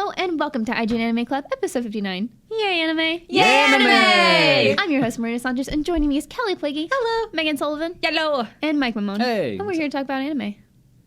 Hello and welcome to IGN Anime Club, episode 59. Yay, anime! Yay, anime! I'm your host, Marina Sanchez, and joining me is Kelly Plaguey. Hello. Megan Sullivan. Hello. And Mike Mamone. Hey. And we're here to talk about anime.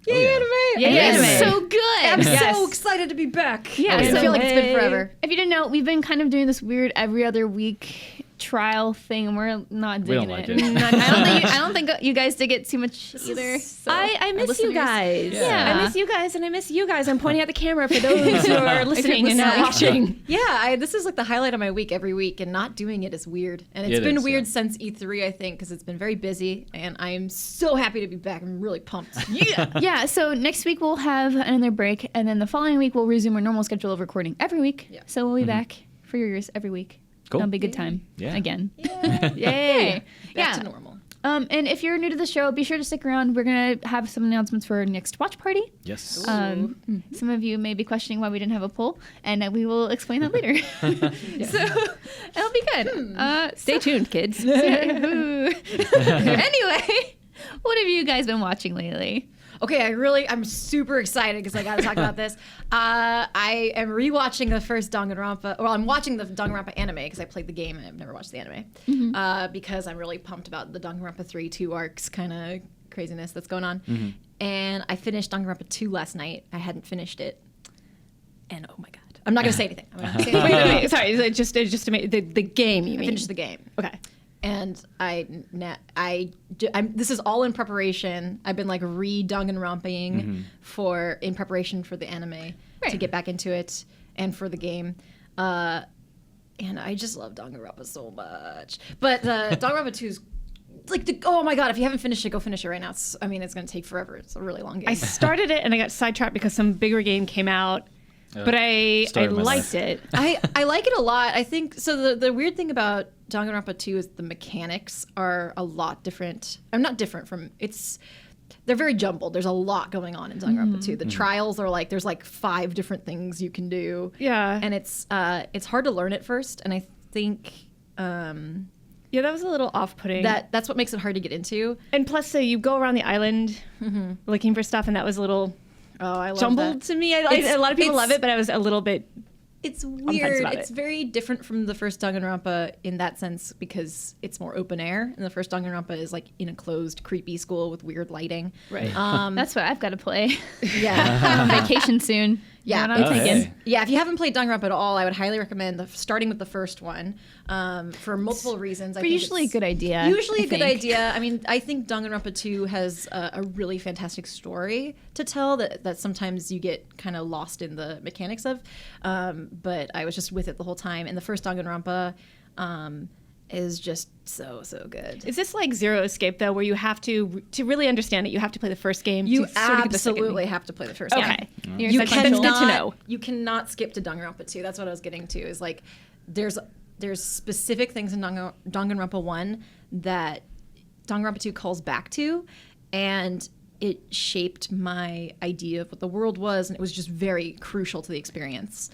Yay, anime! Yay, anime. It's so good! I'm Yes. so excited to be back. Yeah, I so- feel like it's been forever. If you didn't know, we've been kind of doing this weird every other week trial thing, and we're not We digging don't like it. it. I don't think you guys dig it too much either. So. I miss you guys. Yeah. I miss you guys, and I miss you guys. I'm pointing at the camera for those who are listening and not watching. Yeah, this is like the highlight of my week every week, and not doing it is weird. And it's It been is, weird yeah. since E3, I think, because it's been very busy, and I am so happy to be back. I'm really pumped. Yeah. Yeah, so next week we'll have another break, and then the following week we'll resume our normal schedule of recording every week. Yeah. So we'll be back for your ears every week. Cool. It'll be a good time. Yeah. Again. Yay. Yay. Back to normal. And if you're new to the show, be sure to stick around. We're going to have some announcements for our next watch party. Yes. Some of you may be questioning why we didn't have a poll, and we will explain that later. So it'll be good. Stay tuned, kids. Anyway, what have you guys been watching lately? Okay, I'm super excited because I got to talk about this. I am rewatching the first Danganronpa. Well, I'm watching the Danganronpa anime because I played the game and I've never watched the anime. Because I'm really pumped about the Danganronpa 3-2 arcs kind of craziness that's going on. And I finished Danganronpa 2 last night. I hadn't finished it. And oh my God. I'm not going to say anything. I'm not gonna say anything. Wait, sorry. Is it just to make the game, you I mean? finished the game. Okay. And this is all in preparation. I've been like re-Danganronpaing in preparation for the anime to get back into it and for the game. And I just love Danganronpa so much. But Danganronpa 2 is like, oh my God, if you haven't finished it, go finish it right now. It's going to take forever. It's a really long game. I started it and I got sidetracked because some bigger game came out. But I liked it. I like it a lot. I think so. The weird thing about Danganronpa 2 is the mechanics are a lot different. I'm not different from they're very jumbled. There's a lot going on in Danganronpa 2. The trials are like there's like 5 different things you can do. Yeah. And it's hard to learn at first. And I think Yeah, that was a little off-putting. that's what makes it hard to get into. And plus, so you go around the island looking for stuff, and that was a little Oh, I love jumbled that. to me. A lot of people love it, but I was a little bit. It's fence weird. about It's it. very different from the first Danganronpa in that sense because it's more open air. And the first Danganronpa is like in a closed, creepy school with weird lighting. Right. That's what I've got to play. Yeah. I'm on vacation soon. Yeah. You know what I'm thinking? hey. Yeah, if you haven't played Danganronpa at all, I would highly recommend starting with the first one for multiple reasons. I But think usually a it's good idea. Usually I a good think. idea. I mean, I think Danganronpa 2 has a really fantastic story to tell that sometimes you get kind of lost in the mechanics of. But I was just with it the whole time. And the first Danganronpa is just so good. Is this like Zero Escape though, where you have to really understand it? You have to play the first game. You to sort of get the second absolutely game? have to play the first game. Okay. You're You sequential. That's good to know. You cannot skip to Danganronpa 2. That's what I was getting to. Is like there's specific things in Danganronpa 1 that Danganronpa 2 calls back to, and it shaped my idea of what the world was, and it was just very crucial to the experience.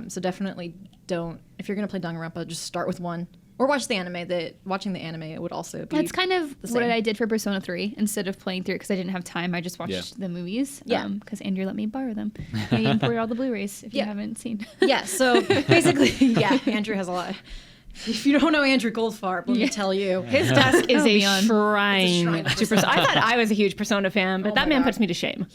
So definitely don't. If you're gonna play Danganronpa, just start with 1 or watch the anime. Watching the anime would also be. That's kind of the what same. I did for Persona 3. Instead of playing through it because I didn't have time, I just watched the movies. Yeah. Because Andrew let me borrow them. I imported all the Blu-rays if you haven't seen. Yeah, so basically, yeah, Andrew has a lot. If you don't know Andrew Goldfarb, let me tell you. His desk is I'll a be on. shrine of to Persona. I thought I was a huge Persona fan, but Oh that my man God. puts me to shame.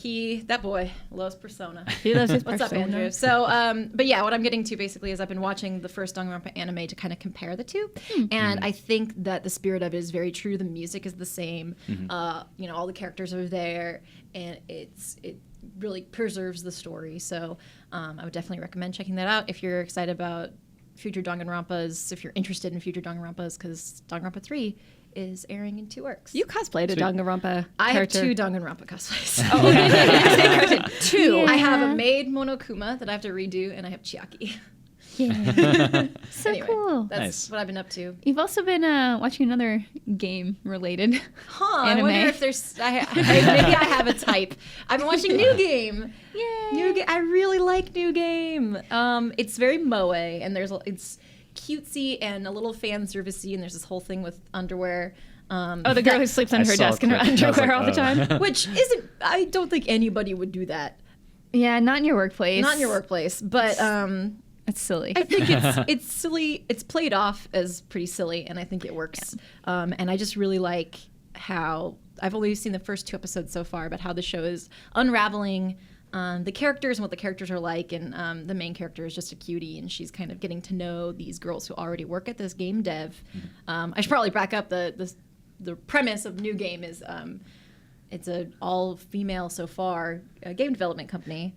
That boy loves Persona. He loves his What's up, Persona. Andrew? So, but yeah, what I'm getting to basically is I've been watching the first Danganronpa anime to kind of compare the two, and I think that the spirit of it is very true. The music is the same. All the characters are there, and it really preserves the story. So, I would definitely recommend checking that out if you're excited about future Danganronpas, if you're interested in future Danganronpas, because Danganronpa 3 is airing in 2 arcs. You cosplayed a Sweet. Danganronpa I have character. 2 Danganronpa cosplays. Oh, okay. Two. Yeah. I have a maid Monokuma that I have to redo, and I have Chiaki. Yeah. So Anyway, cool. That's Nice. what I've been up to. You've also been watching another game related. Huh, Anime. I wonder if there's... maybe I have a type. I've been watching New Game. Yay. I really like New Game. It's very moe, and it's cutesy and a little fan servicey, and there's this whole thing with underwear. Oh, the girl who sleeps on I her saw a desk in her clip and I was underwear like, all the oh. time. Which isn't... I don't think anybody would do that. Yeah, not in your workplace. Not in your workplace, but It's silly. I think it's silly. It's played off as pretty silly, and I think it works. Yeah. And I just really like how I've only seen the first 2 episodes so far, but how the show is unraveling the characters and what the characters are like. And the main character is just a cutie, and she's kind of getting to know these girls who already work at this game dev. I should probably back up the premise of New Game is it's an all-female so far game development company.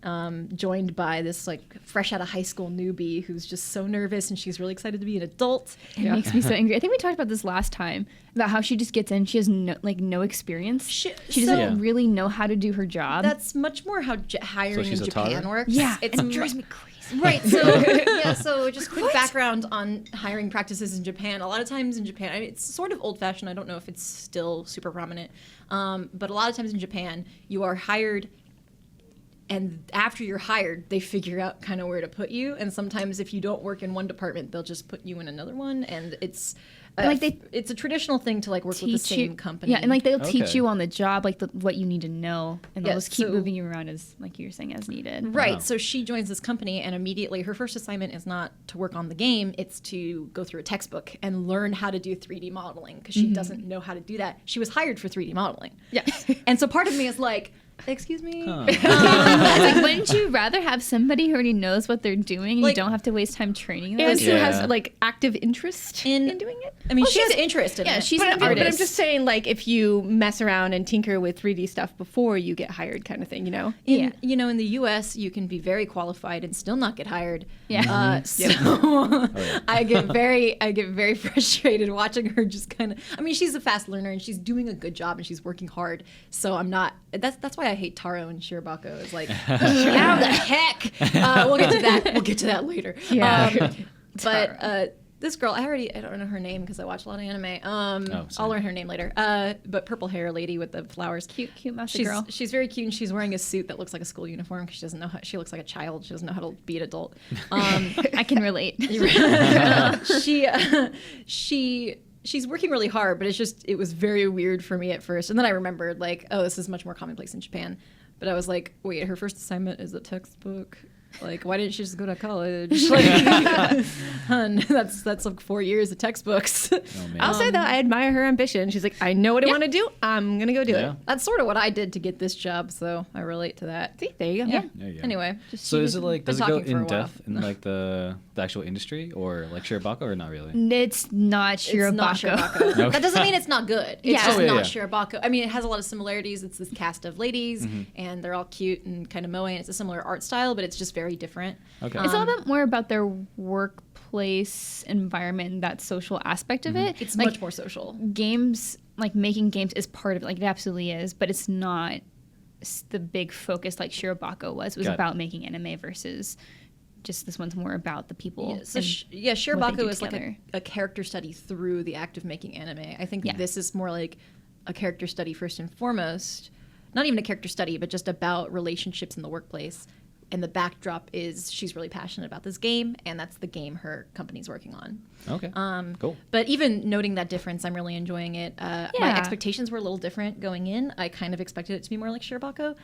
Joined by this like fresh out of high school newbie who's just so nervous, and she's really excited to be an adult. It makes me so angry. I think we talked about this last time about how she just gets in. She has no experience. She doesn't really know how to do her job. That's much more how hiring in Japan works. Yeah, it drives me crazy. Right. So so just quick background on hiring practices in Japan. A lot of times in Japan, I mean, it's sort of old-fashioned. I don't know if it's still super prominent, but a lot of times in Japan, you are hired. And after you're hired, they figure out kind of where to put you. And sometimes if you don't work in one department, they'll just put you in another one. And it's it's a traditional thing to like work with the same company. Yeah, and like they'll teach you on the job like what you need to know, and they'll just keep moving you around as like you were saying as needed. Right. Wow. So she joins this company, and immediately her first assignment is not to work on the game; it's to go through a textbook and learn how to do 3D modeling because she doesn't know how to do that. She was hired for 3D modeling. Yeah. And so part of me is like, excuse me. Like, wouldn't you rather have somebody who already knows what they're doing and Like, you don't have to waste time training them? And who Yeah. has like active interest in doing it? I mean, she has interest in it. Yeah, she's But, an but artist. I'm just saying, like, if you mess around and tinker with 3D stuff before you get hired, kind of thing, you know? In the U.S., you can be very qualified and still not get hired. Yeah. So I get very frustrated watching her just kind of. I mean, she's a fast learner and she's doing a good job and she's working hard. So I'm not. That's why I hate Taro and Shirobako. It's like, how the heck? We'll get to that. We'll get to that later. Yeah. But this girl, I don't know her name because I watch a lot of anime. I'll learn her name later. But purple hair lady with the flowers. Cute mousy girl. She's very cute, and she's wearing a suit that looks like a school uniform because she doesn't know how. She looks like a child. She doesn't know how to be an adult. I can relate. She's working really hard, but it was very weird for me at first. And then I remembered, like, oh, this is much more commonplace in Japan. But I was like, wait, her first assignment is a textbook. Like, why didn't she just go to college? Like, hun, that's like 4 years of textbooks. Oh, man. I'll say, though, I admire her ambition. She's like, I know what I want to do. I'm going to go do it. That's sort of what I did to get this job, so I relate to that. See, there you go. Yeah. There you go. Anyway. So is it like, does it go talking for a in while. depth in like the actual industry or like Shirobako or not really? It's not Shirobako. It's not Shirobako. Okay. That doesn't mean it's not good. It's Yeah. just Oh, yeah, not yeah. Shirobako. I mean, it has a lot of similarities. It's this cast of ladies, and they're all cute and kind of moe, and it's a similar art style, but it's just very different. Okay. It's a little bit more about their workplace environment and that social aspect of it. It's like, much more social. games, like making games is part of it. Like it absolutely is, but it's not the big focus like Shirobako was. It was Got it. about making anime versus just this one's more about the people. Yeah, so and Shirobako do is like together. a character study through the act of making anime. I think Yeah. this is more like a character study first and foremost. Not even a character study, but just about relationships in the workplace. And the backdrop is she's really passionate about this game, and that's the game her company's working on. Okay. Cool. But even noting that difference, I'm really enjoying it. My Yeah. expectations were a little different going in. I kind of expected it to be more like Shirobako,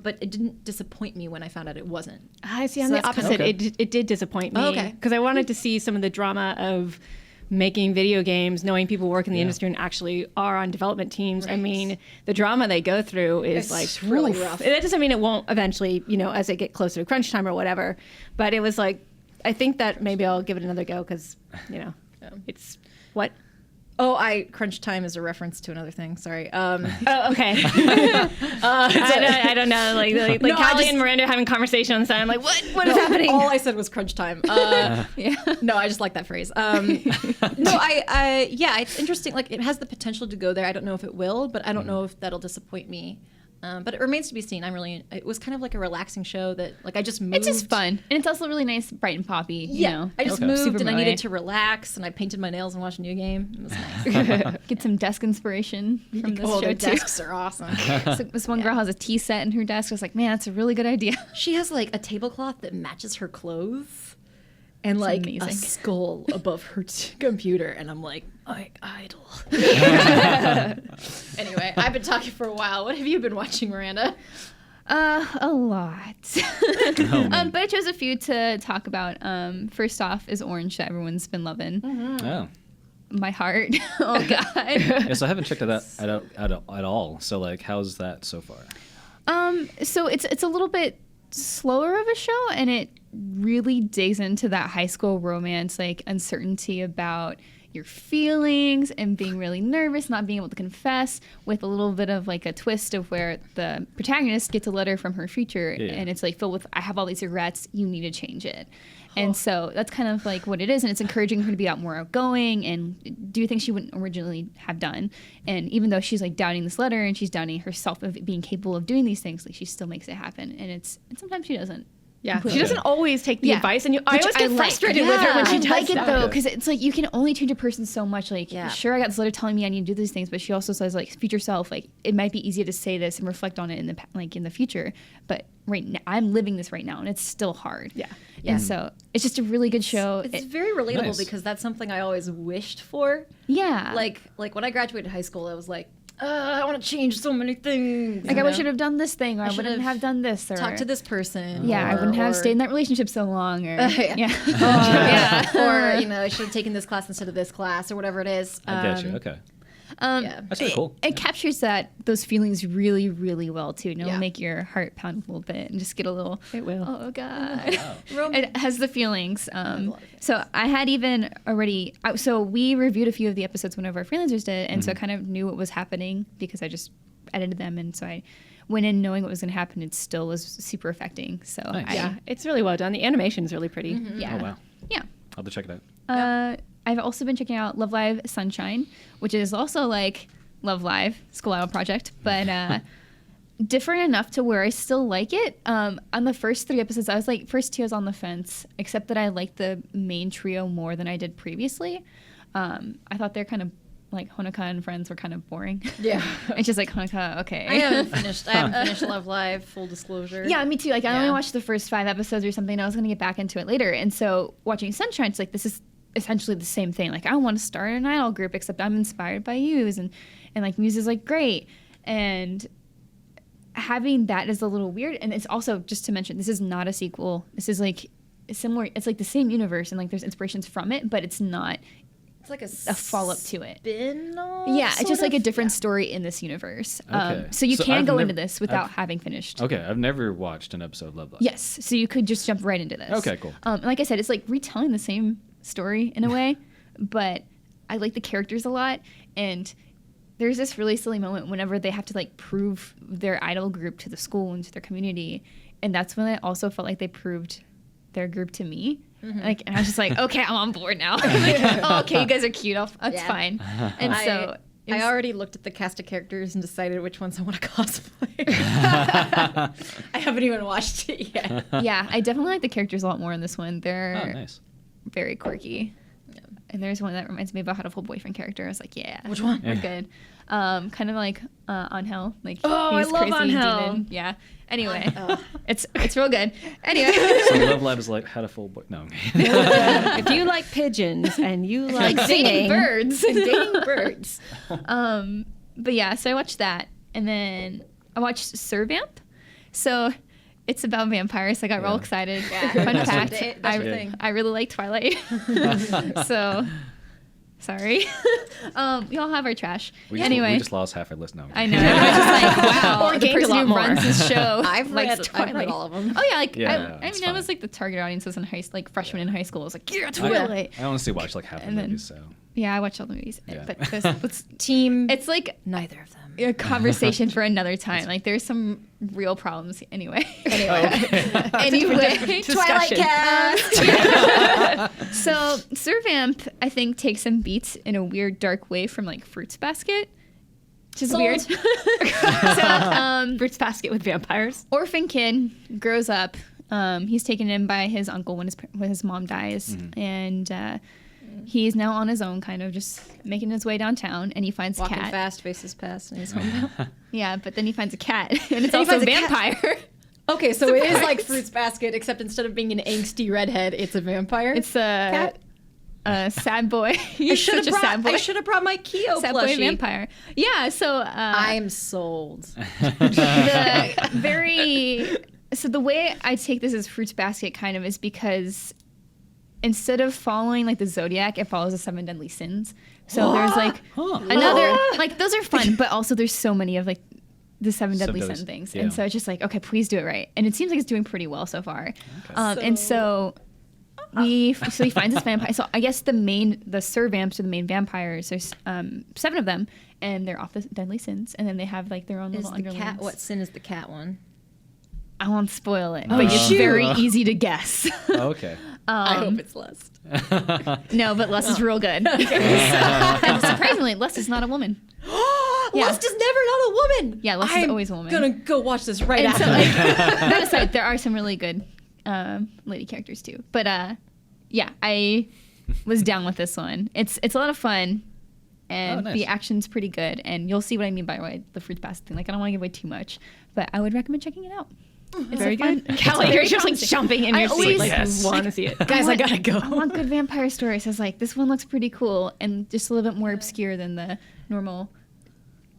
but it didn't disappoint me when I found out it wasn't. I see. On So the that's kinda- opposite, it did disappoint me. Oh, okay. Because I wanted to see some of the drama of making video games, knowing people work in the industry and actually are on development teams. I Right. mean, the drama they go through is It's like really oof. rough. That doesn't mean it won't eventually, as they get closer to crunch time or whatever. But it was like, I think that maybe I'll give it another go because, it's what? Oh, Crunch Time is a reference to another thing. Sorry. Oh, okay. I don't know. Like No, I Callie just- and Miranda are having a conversation on the side. I'm like, what is happening? All I said was Crunch Time. No, I just like that phrase. It's interesting. Like, it has the potential to go there. I don't know if it will, but I don't know if that'll disappoint me. But it remains to be seen. It was kind of like a relaxing show that, like, I just moved. It's just fun, and it's also really nice, bright and poppy. You know, I just Okay. moved Super and I moe. needed to relax, and I painted my nails and watched a new game. It was nice. get some desk inspiration from this Oh, show the too. desks are awesome. So this one girl has a tea set in her desk. I was like, man, that's a really good idea. She has like a tablecloth that matches her clothes, and like a amazing. skull above her computer, and I'm like, my idol. Anyway, I've been talking for a while. What have you been watching, Miranda? A lot. man. But I chose a few to talk about. First off is Orange that everyone's been loving. Oh. My heart. Oh God. Yeah, so I haven't checked it out at all. So like, how's that so far? So it's a little bit slower of a show, and it really digs into that high school romance, like uncertainty about your feelings and being really nervous, not being able to confess, with a little bit of like a twist of where the protagonist gets a letter from her future, and it's like filled with, I have all these regrets, you need to change it. And so that's kind of like what it is, and it's encouraging her to be out more outgoing and do things she wouldn't originally have done. And even though she's like doubting this letter and she's doubting herself of being capable of doing these things, like she still makes it happen. And sometimes she doesn't. Yeah, completely. she doesn't always take the advice, and I always get frustrated with her when she does I like it that. though, because it's like you can only change a person so much. Like, sure, I got this letter telling me I need to do these things, but she also says like, future self, like it might be easier to say this and reflect on it in the future, but right now I'm living this right now, and it's still hard. Yeah. And so it's just a really good show. It's very relatable because that's something I always wished for. Yeah. Like when I graduated high school, I was like, I want to change so many things. Like, I should have done this thing, or I wouldn't have done this, or talked to this person. Yeah, I wouldn't have stayed in that relationship so long, or or I should have taken this class instead of this class, or whatever it is. I get you. Okay. That's really cool. It captures those feelings really, really well too. And it'll make your heart pound a little bit and just get a little. It will. Oh God! Wow. It has the feelings. So I had even already. So we reviewed a few of the episodes one of our freelancers did, and so I kind of knew what was happening because I just edited them, and so I went in knowing what was going to happen. It still was super affecting. So Nice. It's really well done. The animation is really pretty. Yeah. Oh wow. Yeah. I'll have to check it out. I've also been checking out Love Live Sunshine, which is also like Love Live, School Idol Project, but different enough to where I still like it. On the first 3 episodes, I was like, first 2 I was on the fence, except that I liked the main trio more than I did previously. I thought they're kind of like Honoka and friends were kind of boring. Yeah. It's just like Honoka, okay. I haven't finished Love Live, full disclosure. Yeah, me too. Like I only watched the first 5 episodes or something. I was going to get back into it later. And so watching Sunshine, it's like, this is essentially the same thing. Like I want to start an idol group, except I'm inspired by Muse, and like Muse is like great, and having that is a little weird. And it's also, just to mention, this is not a sequel. This is like similar. It's like the same universe, and like there's inspirations from it, but it's not. It's like a follow up to it. Spin-off, yeah, it's just like a different story in this universe. Okay. So you can I've go never- into this without I've- having finished. Okay, I've never watched an episode of Love Live. Yes, so you could just jump right into this. Okay, cool. Like I said, it's like retelling the same story in a way, but I like the characters a lot. And there's this really silly moment whenever they have to like prove their idol group to the school and to their community, and that's when I also felt like they proved their group to me. Like, and I was just like, okay, I'm on board now. Like, oh, okay, you guys are cute. That's fine. And so I already looked at the cast of characters and decided which ones I want to cosplay. I haven't even watched it yet. yeah, I definitely like the characters a lot more in this one. They're Oh, nice. very quirky. And there's one that reminds me of a Hatoful Boyfriend character. I was like, yeah. Which one? We're good. Kind of like Angel. Like, Oh, he's I love crazy Angel. demon. Yeah. Anyway, it's real good. Anyway. So Love Live is like had a full boy. No. If you like pigeons and you like dating singing, birds. Dating birds. But yeah, so I watched that. And then I watched Servamp. So it's about vampires. I got real excited. Yeah. Fun That's fact, what- that's your I, thing. I really like Twilight. So, sorry. We all have our trash. We anyway. just lost half our list now. I know. I was just like, wow, Or the gained a person lot who more. runs this show I've likes read Twilight. all of them. Oh yeah, like Yeah, I it's mean, I was fine. like the target audience was in freshmen in high school. I was like, yeah, Twilight. I honestly watched like half the And then- movies, so. Yeah, I watched all the movies, Yeah. but it's Team. it's like neither of them. a conversation for another time. Like there's some real problems anyway. Anyway, Twilight cast. so Servamp, I think, takes some beats in a weird, dark way from like Fruits Basket, which is Sold. weird. So, Fruits Basket with vampires. orphan kid grows up. He's taken in by his uncle when his mom dies, and he's now on his own, kind of just making his way downtown, and he finds a Walking cat. fast, faces past, and he's home. Yeah, but then he finds a cat, and it's he also a finds a cat. vampire. Okay, so it is like Surprise. Fruits Basket, except instead of being an angsty redhead, it's a vampire. It's a cat. sad boy. You're I should such a sad boy. have brought my Kyo Sad boy plushie. vampire. Yeah, so I'm sold. So the way I take this as Fruits Basket kind of is because instead of following like the Zodiac, it follows the 7 Deadly Sins. So there's like another, like those are fun, but also there's so many of like the 7 Deadly Sin things. Yeah. And so it's just like, okay, please do it right. And it seems like it's doing pretty well so far. And so he finds this vampire. So I guess the Servamps are the main vampires. There's 7 of them, and they're off the Deadly Sins. And then they have like their own Is little the underlings. cat? What sin is the cat one? I won't spoil it, but it's very easy to guess. Okay. I hope it's Lust. No, but Lust is real good. And surprisingly, Lust is not a woman. Yeah. Lust is never not a woman. Yeah, Lust is always a woman. Gonna go watch this right And after. so, like, that aside, there are some really good lady characters too. But yeah, I was down with this one. It's a lot of fun, and nice. the action's pretty good. And you'll see what I mean by the Fruits Basket thing. Like, I don't want to give away too much, but I would recommend checking it out. It's Very a fun, good. it's Kelly, very you're just like promising. jumping in I your seat, always- like Yes. you want to see it. Guys, I gotta go. I want good vampire stories. I was like, this one looks pretty cool and just a little bit more obscure than the normal,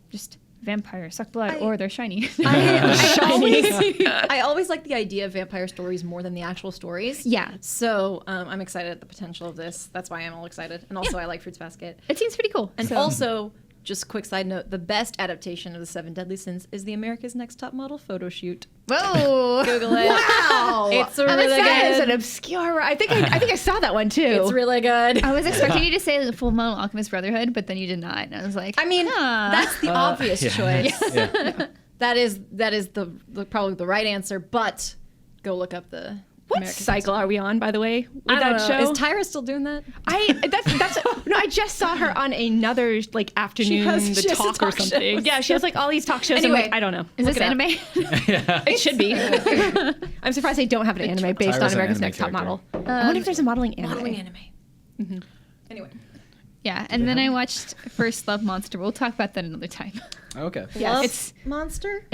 just vampires suck blood or they're shiny. I always like the idea of vampire stories more than the actual stories. Yeah. So I'm excited at the potential of this. That's why I'm all excited. And also, I like Fruits Basket. It seems pretty cool. And So- also, just quick side note: the best adaptation of the 7 Deadly Sins is the America's Next Top Model photo shoot. whoa. Google it. Wow, It's I was really saying it's good. an obscure. I think I saw that one too. It's really good. I was expecting you to say the Fullmetal Alchemist Brotherhood, but then you did not. And I was like, I mean, that's the obvious choice. Yeah. That is the probably the right answer. But go look up the What American cycle are we on, by the way, with I don't that know. show? Is Tyra still doing that? That's no. I just saw her on another like afternoon She has the just a talk or talk something. shows. Yeah, she has like all these talk shows. Anyway. I'm like, I don't know. is Look this it up. anime? It should be. I'm surprised they don't have an anime based Tyra's on an America's anime Next Top character. Model. I wonder if there's a modeling anime. Modeling anime. Anyway. Yeah, and then I watched First Love Monster. We'll talk about that another time. Okay. Yes. Love It's- Monster?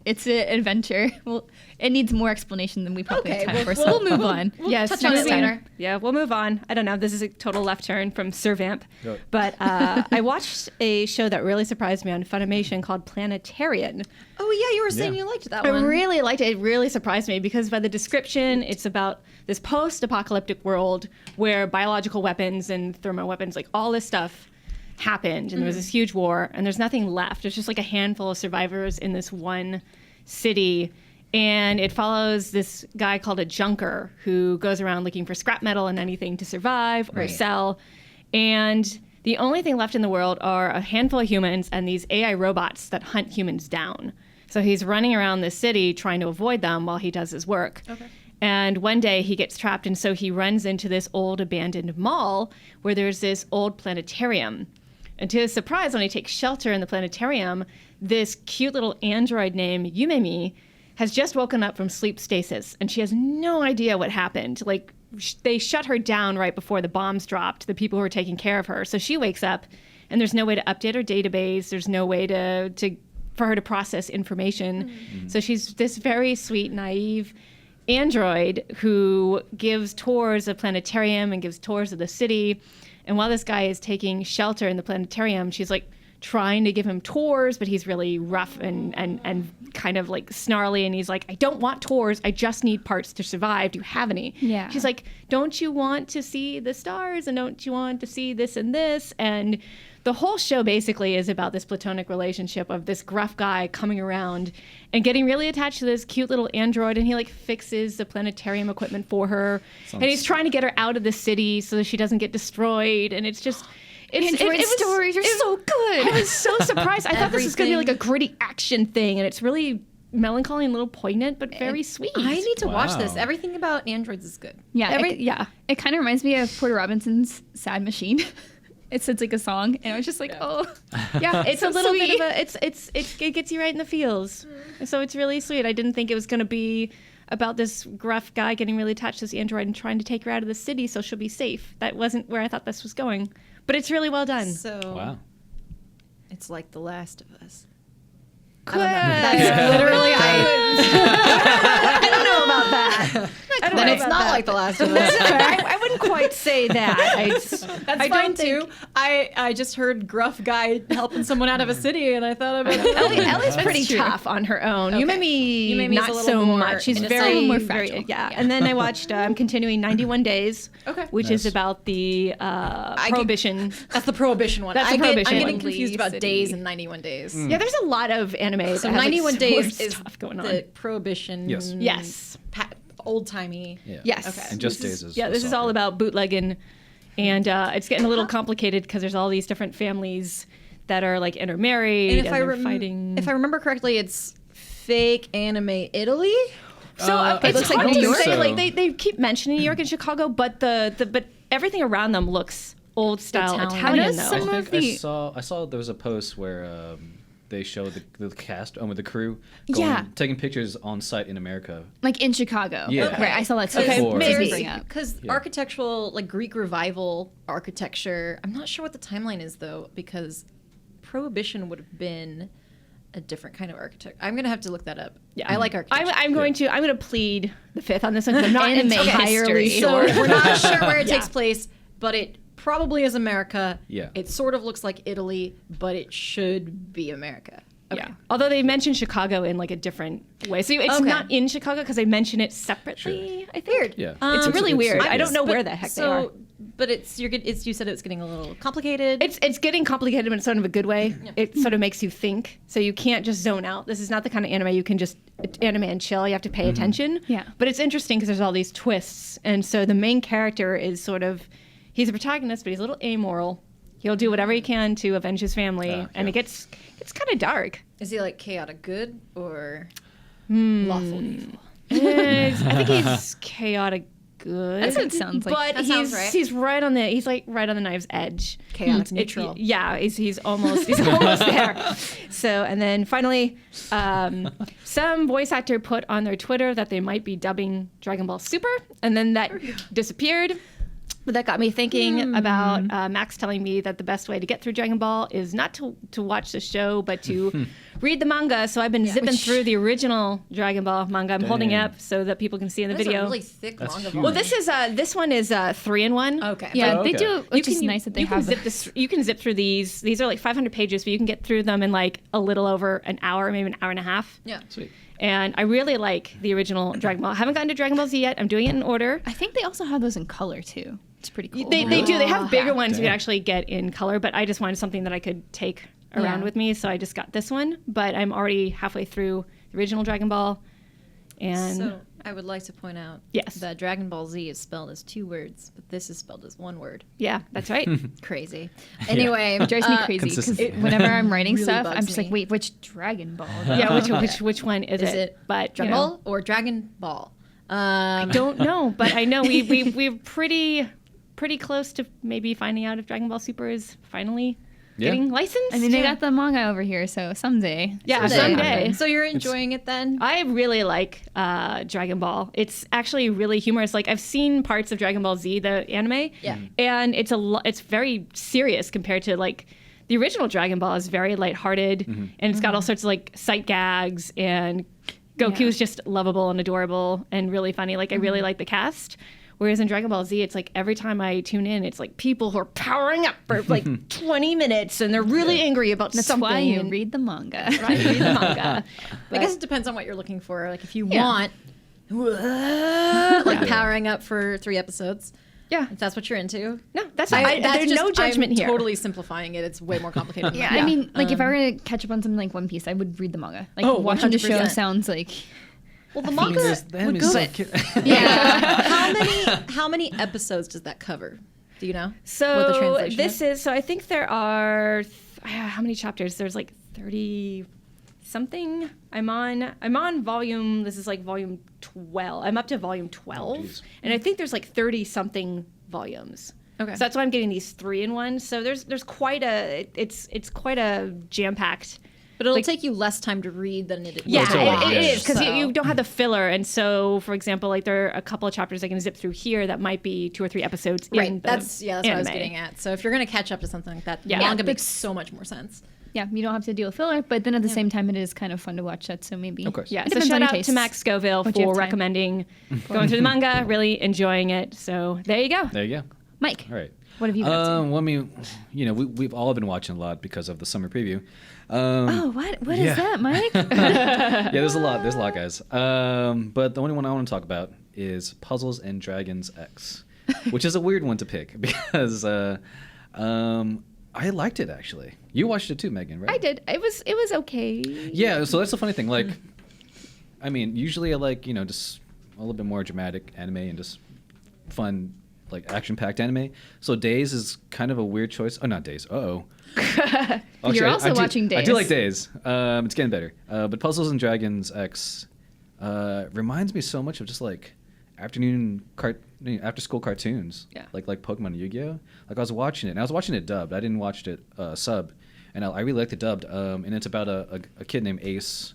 It's a adventure. Well, it needs more explanation than we probably Okay, have time we'll- for. So we'll move on. Yes, touch on next it time. later. Yeah, we'll move on. I don't know. This is a total left turn from Servamp. Go. But I watched a show that really surprised me on Funimation called Planetarian. Oh, yeah, you were saying Yeah. you liked that I one. really liked it. It really surprised me because by the description, it's about this post-apocalyptic world where biological weapons and thermo weapons, like all this stuff happened, and there was this huge war, and there's nothing left. There's just like a handful of survivors in this one city, and it follows this guy called a junker who goes around looking for scrap metal and anything to survive or sell, and the only thing left in the world are a handful of humans and these AI robots that hunt humans down. So he's running around this city trying to avoid them while he does his work. Okay. And one day he gets trapped, and so he runs into this old abandoned mall where there's this old planetarium. And to his surprise, when he takes shelter in the planetarium, this cute little android named Yumemi has just woken up from sleep stasis, and she has no idea what happened. Like, they shut her down right before the bombs dropped, the people who were taking care of her. So she wakes up, and there's no way to update her database. There's no way for her to process information. Mm-hmm. So she's this very sweet, naive android who gives tours of planetarium and gives tours of the city. And while this guy is taking shelter in the planetarium, she's like trying to give him tours, but he's really rough and kind of like snarly. And he's like, I don't want tours. I just need parts to survive. Do you have any? Yeah. She's like, don't you want to see the stars? And don't you want to see this and this? And the whole show basically is about this platonic relationship of this gruff guy coming around and getting really attached to this cute little android, and he like fixes the planetarium equipment for her. And he's trying to get her out of the city so that she doesn't get destroyed. And it's just Android stories are so good. I was so surprised. I thought this was going to be like a gritty action thing, and it's really melancholy and a little poignant, but very sweet. I need to watch this. Wow. Everything about androids is good. Yeah, yeah. It kind of reminds me of Porter Robinson's "Sad Machine." It's like a song, and I was just like, oh, Yeah, it's So a little sweet. bit of it gets you right in the feels. So it's really sweet. I didn't think it was going to be about this gruff guy getting really attached to this android and trying to take her out of the city so she'll be safe. That wasn't where I thought this was going. But it's really well done. So Wow. it's like The Last of Us. Cool. That's literally I don't know about that. don't Then know it's about not that. like The Last of Us. I wouldn't quite say that. That's fine too. I just heard gruff guy helping someone out of a city, and I thought about Ellie's pretty tough on her own. Okay. Yumimi Yumimi's not a little so more much. She's innocent. very more very- fragile. yeah. And then I watched. I'm continuing 91 Days, which is Nice. about the prohibition. That's the Prohibition one. That's the I'm Prohibition getting one. confused about City. days and 91 days. Yeah, there's a lot of anime. So that has, 91 like, days similar is stuff going on. the Prohibition. Yes. Yes. Old timey. Yeah. Yes. Okay. And Just This Days is- is Yeah, this is all soccer. about bootlegging, and it's getting a little complicated because there's all these different families that are like intermarried and, they're fighting. if I remember correctly, it's fake anime Italy. So it it's looks like hard New to York. say. So- Like they keep mentioning New York and Chicago, but but everything around them looks old style Italian. Italian, I know though. some I of think the- I saw there was a post where they showed the cast with the crew Yeah. taking pictures on site in America. Like in Chicago. Yeah. Right, I saw that too. Okay, Or- maybe. Bring up. Because Yeah. architectural, like Greek revival architecture, I'm not sure what the timeline is though, because Prohibition would have been a different kind of architecture. I'm gonna have to look that up. Yeah. I like architecture. I'm going to plead the fifth on this one 'cause I'm not Anime entirely history. sure. So we're not sure where it Yeah. takes place, but it probably is America. Yeah. It sort of looks like Italy, but it should be America. Okay. Yeah. Although they mention Chicago in like a different way. So it's Okay. not in Chicago because they mention it separately, I think. Weird. Yeah. It's really weird. I yeah. don't know where the heck they are. But you said it's getting a little complicated. It's getting complicated, but in sort of a good way. It sort of makes you think, so you can't just zone out. This is not the kind of anime you can just anime and chill. You have to pay attention. Yeah. But it's interesting because there's all these twists, and so the main character is sort of he's a protagonist, but he's a little amoral. He'll do whatever he can to avenge his family, and it gets kind of dark. Is he like chaotic good or lawful evil? I think he's chaotic good. That's what it sounds like. But That sounds right. he's right on the knife's edge. Chaotic neutral. Yeah, he's almost there. So, and then finally, some voice actor put on their Twitter that they might be dubbing Dragon Ball Super, and then that disappeared. But that got me thinking about Max telling me that the best way to get through Dragon Ball is not to watch the show, but to read the manga. So I've been zipping through the original Dragon Ball manga. I'm holding it Dang. up so that people can see in the That's video. a really thick That's manga. huge. volume. Well, this one is 3-in-1. Okay. Yeah, Oh, they okay. do, which is nice that they you have. Can zip this. You can zip through these. These are like 500 pages, but you can get through them in like a little over an hour, maybe an hour and a half. Yeah. Sweet. And I really like the original Dragon Ball. I haven't gotten to Dragon Ball Z yet. I'm doing it in order. I think they also have those in color too. It's pretty cool. They do. They have bigger Yeah. ones you Dang. can actually get in color, but I just wanted something that I could take around Yeah. with me, so I just got this one. But I'm already halfway through the original Dragon Ball, and So I would like to point out Yes. that Dragon Ball Z is spelled as 2 words, but this is spelled as 1 word. yeah, that's right. Crazy. Anyway, It drives me crazy because Consistency. whenever I'm writing really stuff, bugs I'm just me. like, wait, which Dragon Ball? Yeah, which one is, Is it But Dragon you know, Ball or Dragon Ball? don't know, but I know we're pretty close to maybe finding out if Dragon Ball Super is finally Yeah. getting licensed. I mean, they got the manga over here, so someday. yeah, someday. So you're enjoying it then? I really like Dragon Ball. It's actually really humorous. Like I've seen parts of Dragon Ball Z, the anime, Yeah. and it's very serious compared to like the original Dragon Ball is very lighthearted, and it's got all sorts of like sight gags, and Goku's just lovable and adorable and really funny. Like I really like the cast. Whereas in Dragon Ball Z, it's like every time I tune in, it's like people who are powering up for like 20 minutes and they're really angry about That's something. why you and- read the manga. Right, read the manga. I guess it depends on what you're looking for. Like if you Yeah. want like powering up for 3 episodes, Yeah. if that's what you're into. No, that's That's there's just- no judgment I'm here. totally simplifying it. It's way more complicated. than Yeah, that. I mean, like if I were to catch up on something like One Piece, I would read the manga. Like Oh, watching the show 100%. sounds like Well, the manga would go. so cute. Yeah. How many episodes does that cover? Do you know? What the So translation this is so I think there are how many chapters? There's like 30 something. I'm on volume. This is like volume 12. I'm up to volume 12, geez. and I think there's like 30 something volumes. Okay. So that's why I'm getting these 3-in-1. So there's quite a it's quite a jam packed. But it'll like- take you less time to read than it. Yeah, It's a lot, it yeah. is because So- you don't have the filler, and so for example, like there are a couple of chapters I can zip through here that might be 2 or 3 episodes. Right. In the That's what I was anime. getting at. So if you're gonna catch up to something like that, Yeah. manga Yeah, makes so much more sense. Yeah, you don't have to deal with filler, but then at the same time, it is kind of fun to watch that. So maybe. Of course. Yeah, It so depends on shout your out to tastes. Max Scoville What you have for time. recommending going through the manga, really enjoying it. So there you go. There you go. Mike, All right. what have you been up to? Well, I mean, we've all been watching a lot because of the summer preview. Oh, what is yeah. that, Mike? Yeah, there's a lot, guys. But the only one I want to talk about is Puzzles and Dragons X, which is a weird one to pick because I liked it actually. You watched it too, Megan, right? I did. It was okay. Yeah, so that's the funny thing. Like, I mean, usually I like just a little bit more dramatic anime and just fun, like action-packed anime. So Days is kind of a weird choice. Oh, not Days. Uh-oh. Actually, You're also watching I do Days. like Days. It's getting better. But Puzzles and Dragons X reminds me so much of just like after school cartoons. Yeah. Like Pokemon and Yu-Gi-Oh. Like I was watching it, and I was watching it dubbed. I didn't watch it sub, and I really liked it dubbed. And it's about a kid named Ace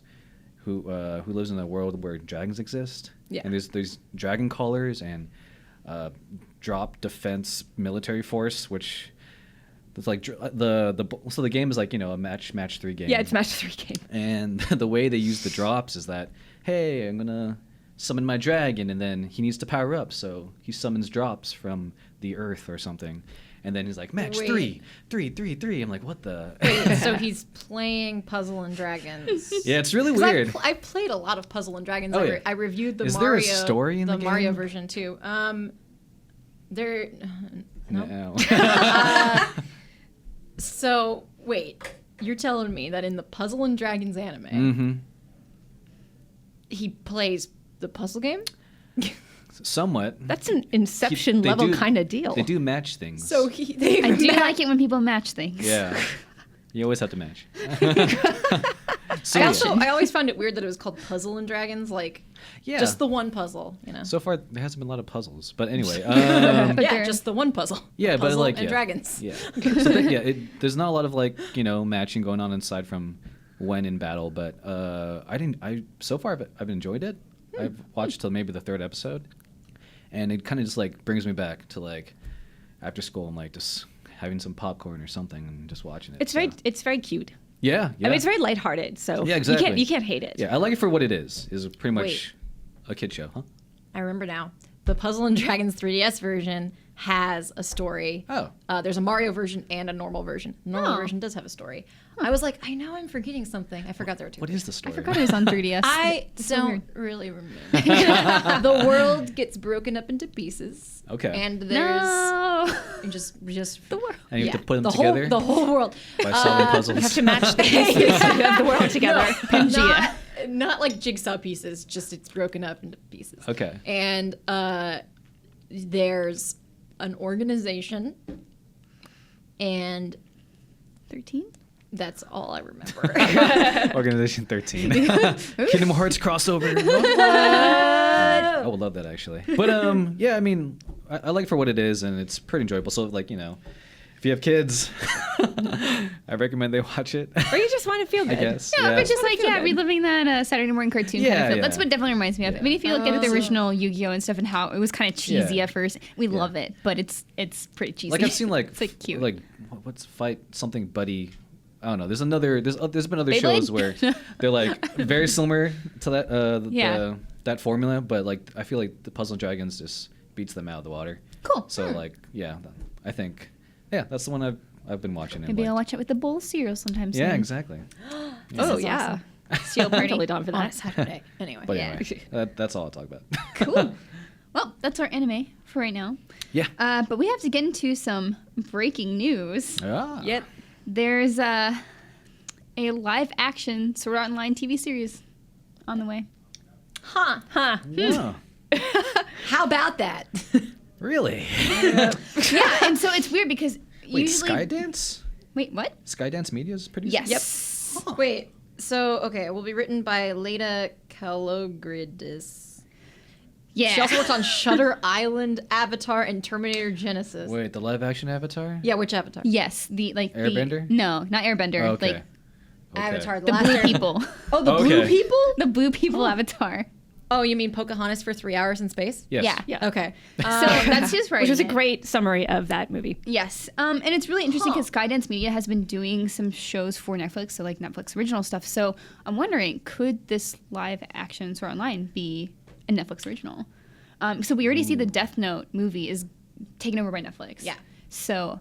who lives in a world where dragons exist. Yeah. And there's dragon callers and drop defense military force, which it's like so the game is like a match 3 game. Yeah, it's match 3 game. And the way they use the drops is that, hey, I'm gonna summon my dragon, and then he needs to power up, so he summons drops from the earth or something, and then he's like match Wait. 3. I'm like, what the? Wait, so he's playing Puzzle and Dragons. Yeah, it's really 'Cause weird. I've played a lot of Puzzle and Dragons. Oh, yeah. I reviewed the Is Mario. there a story in the Mario game? version too. There. No. No. So wait, you're telling me that in the Puzzle and Dragons anime, Mm-hmm. he plays the puzzle game? Somewhat. That's an Inception They level do- kind of deal. They do match things. So they I do like it when people match things. Yeah. You always have to match. So, I always found it weird that it was called Puzzle and Dragons, like yeah. just the one puzzle, you know. So far, there hasn't been a lot of puzzles, but anyway. But yeah, they're- just the one puzzle. Yeah, but Puzzle like and yeah. dragons. Yeah. So there's not a lot of like matching going on aside from when in battle, but so far I've enjoyed it. I've watched till maybe the 3rd episode, and it kind of just like brings me back to like after school and like just having some popcorn or something and just watching it. It's very cute. Yeah. I mean, it's very lighthearted, so Yeah, exactly. you can't hate it. Yeah, I like it for what it is. Is pretty much Wait. a kid show, huh? I remember now. The Puzzle and Dragons 3DS version has a story. Oh. There's a Mario version and a normal version. The normal Oh. version does have a story. I was like, I know I'm forgetting something. I forgot there were 2. What is the story? I forgot it was on 3DS. I It's so don't weird. really remember. The world gets broken up into pieces. Okay. And there's No. just The world. And you have to put them the together the whole world. by solving puzzles. You have to match the pieces so you have the world together. Not like jigsaw pieces, just it's broken up into pieces. Okay. And there's an organization, and 13? that's all I remember. Organization 13. Kingdom Hearts crossover. I would love that actually. But yeah, I mean, I like it for what it is, and it's pretty enjoyable. So like if you have kids, I recommend they watch it. Or you just want to feel I good. guess. Yeah, but just like, feel good. reliving that Saturday morning cartoon kind Yeah, of feel. yeah. That's what definitely reminds me of. Yeah. I mean, if you look at the Oh. original Yu-Gi-Oh! And stuff and how it was kind of cheesy Yeah. at first, we love it, but it's pretty cheesy. Like I've seen like it's like cute. like what's fight something buddy. I don't know. There's been other Beyblade? shows where they're like very similar to that Yeah. that formula, but like I feel like the Puzzle and Dragons just beats them out of the water. Cool. So like yeah, I think that's the one I've been watching. and, Maybe like, I'll watch it with the bowl of cereal sometime soon. Yeah, exactly. Oh is yeah. Steel I'm party. totally down for On a that. Saturday. Anyway. But Yeah. anyway, that's all I'll talk about. Cool. Well, that's our anime for right now. Yeah. But we have to get into some breaking news. Ah. Yep. There's a live action Sword Art Online TV series on the way. Huh. Huh. Yeah. How about that? Really? Yeah, and so it's weird because Wait, usually. Skydance? Wait, what? Skydance Media is producing? Yes. Huh. Wait. So okay, it will be written by Leda Kalogridis. Yeah. She also worked on Shutter Island, Avatar, and Terminator Genesis. Wait, the live action Avatar? Yeah, which Avatar? Yes, Airbender? No, not Airbender. Oh, okay. Like Avatar. the last blue Air- people. Oh, the blue Okay. people? The blue people Avatar. Oh, you mean Pocahontas for 3 hours in space? Yes. Yeah. Yeah. Okay. So that's who's writing Which was a it. great summary of that movie. Yes. And it's really interesting because Skydance Media has been doing some shows for Netflix, so like Netflix original stuff. So I'm wondering, could this live action Sword Art Online be a Netflix original? So we already see the Death Note movie is taken over by Netflix. Yeah. So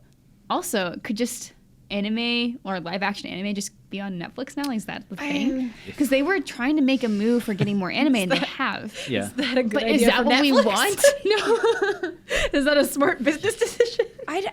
also, could just anime or live action anime just be on Netflix now? Like, is that the thing? Because they were trying to make a move for getting more anime, and they have. Yeah. Is that a good But idea is that for what we Netflix? want? No. Is that a smart business decision? I'm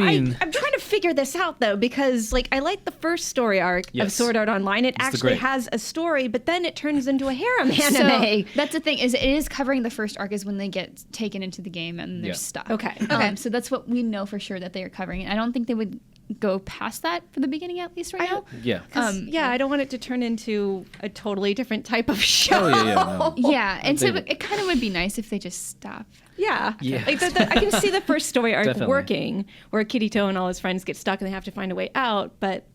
mean- trying to figure this out though, because like I like the first story arc of Yes. Sword Art Online. It the actually great. has a story, but then it turns into a harem So anime. that's the thing, is it is covering the first arc is when they get taken into the game and they're Yeah. stuck. Okay. So that's what we know for sure that they are covering. And I don't think they would go past that for the beginning, at least right now. Yeah. Yeah, I don't want it to turn into a totally different type of show. Oh yeah, no. Yeah, and so They- it kind of would be nice if they just stop. Yeah. Yeah. Like I can see the first story arc Definitely. working, where Kirito and all his friends get stuck and they have to find a way out. But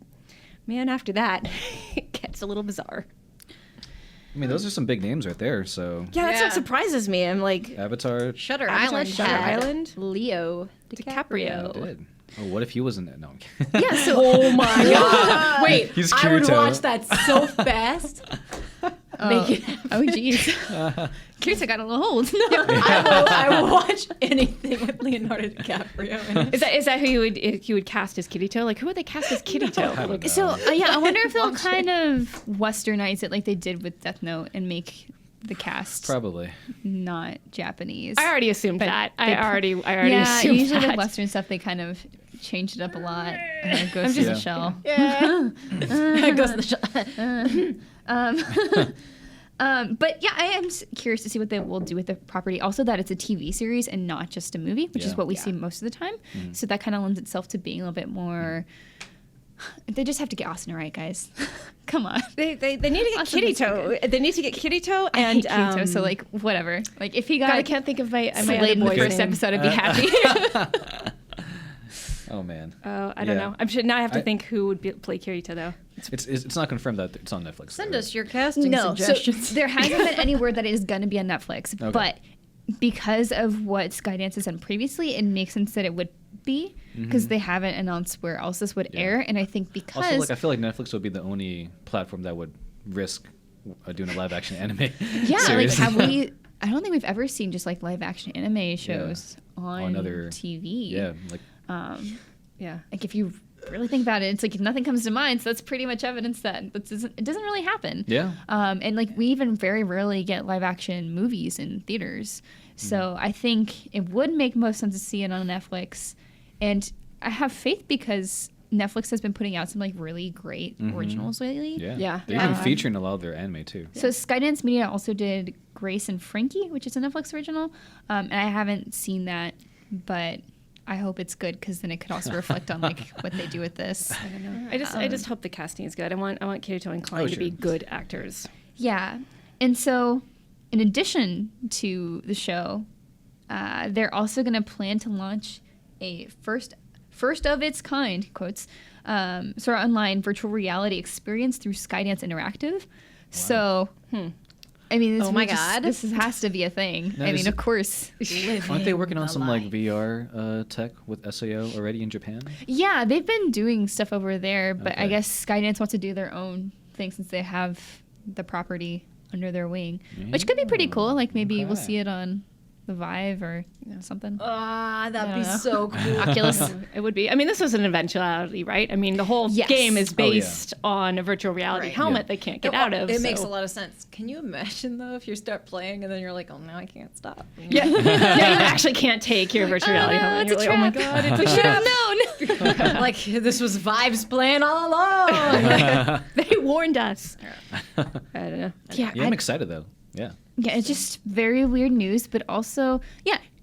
man, after that, it gets a little bizarre. I mean, those are some big names right there. So Yeah, that's Yeah. what surprises me. I'm like, Avatar Shutter Avatar, Island. Shutter had Island? Leo DiCaprio. did. Oh, what if he wasn't it? No. Yeah, so Oh my god! Wait, He's I would Kirito. watch that so fast. Make it happen. oh geez, Kirito got a little hold. I will watch anything with Leonardo DiCaprio in it. Is that who you would cast as Kirito? Like, who would they cast as Kirito? I don't know. So yeah, I wonder if they'll kind of westernize it like they did with Death Note and make the cast Probably. not Japanese. I already assumed But that. they I already yeah, assumed usually that. with Western stuff they kind of changed it up a lot. Ghost I'm in the just- Shell. Yeah. Goes in the But yeah, I am curious to see what they will do with the property. Also, that it's a TV series and not just a movie, which is Yeah. what we see most of the time. So that kind of lends itself to being a little bit more. They just have to get Austin right, guys. Come on. They need to get Austin makes it Kirito. They need to get Kirito I and hate Kirito, so like whatever. Like if he God, I got can't think of my other slayed in the boy's first name. episode, I'd be happy. Oh man. I don't Yeah. know. Now I have to I- think who would play Kirito though. It's not confirmed that it's on Netflix. Send though. us your casting No, suggestions. so there hasn't been any word that it is going to be on Netflix, Okay. but because of what Skydance has done previously, it makes sense that it would be because they haven't announced where else this would Yeah. air, and I think because Also, like I feel like Netflix would be the only platform that would risk doing a live action anime. yeah, series. like have we? I don't think we've ever seen just like live action anime shows on On other- TV. Yeah, like Yeah. Like if you really think about it, it's like nothing comes to mind, so that's pretty much evidence that it doesn't really happen. yeah. And like we even very rarely get live action movies in theaters. So I think it would make most sense to see it on Netflix. And I have faith because Netflix has been putting out some like really great originals lately. Yeah. Yeah. They're even featuring a lot of their anime too. So Skydance Media also did Grace and Frankie, which is a Netflix original. And I haven't seen that, but I hope it's good because then it could also reflect on like what they do with this. I don't know. I just hope the casting is good. I want Kirito and Klein Oh, to be sure. good actors. Yeah. And so, in addition to the show, they're also going to plan to launch a first of its kind, quotes, sort of online virtual reality experience through Skydance Interactive. So, I mean, Oh my God. this has to be a thing. Now, I is mean, it- of course. Aren't they working on the some like life. VR tech with SAO already in Japan? Yeah, they've been doing stuff over there, but I Okay. guess Skydance wants to do their own thing since they have the property under their wing, which could be pretty cool. Like maybe we'll Okay. see it on the Vive or something. Ah, that'd I be don't know. so cool. Oculus. It would be. I mean, this was an eventuality, right? I mean, the whole Yes. game is Oh, yeah. based on a virtual reality Right. helmet Yeah. they can't get out of. It makes a so- lot of sense. Can you imagine though if you start playing and then you're like, oh, now I can't stop. Yeah. Yeah, you actually can't take your virtual reality helmet. it's You're a like, trap. oh my god, We should have known. Like this was Vibes playing all along. they warned us. I don't know. Yeah, Yeah, I'm excited though. Yeah. yeah, it's just very weird news, but also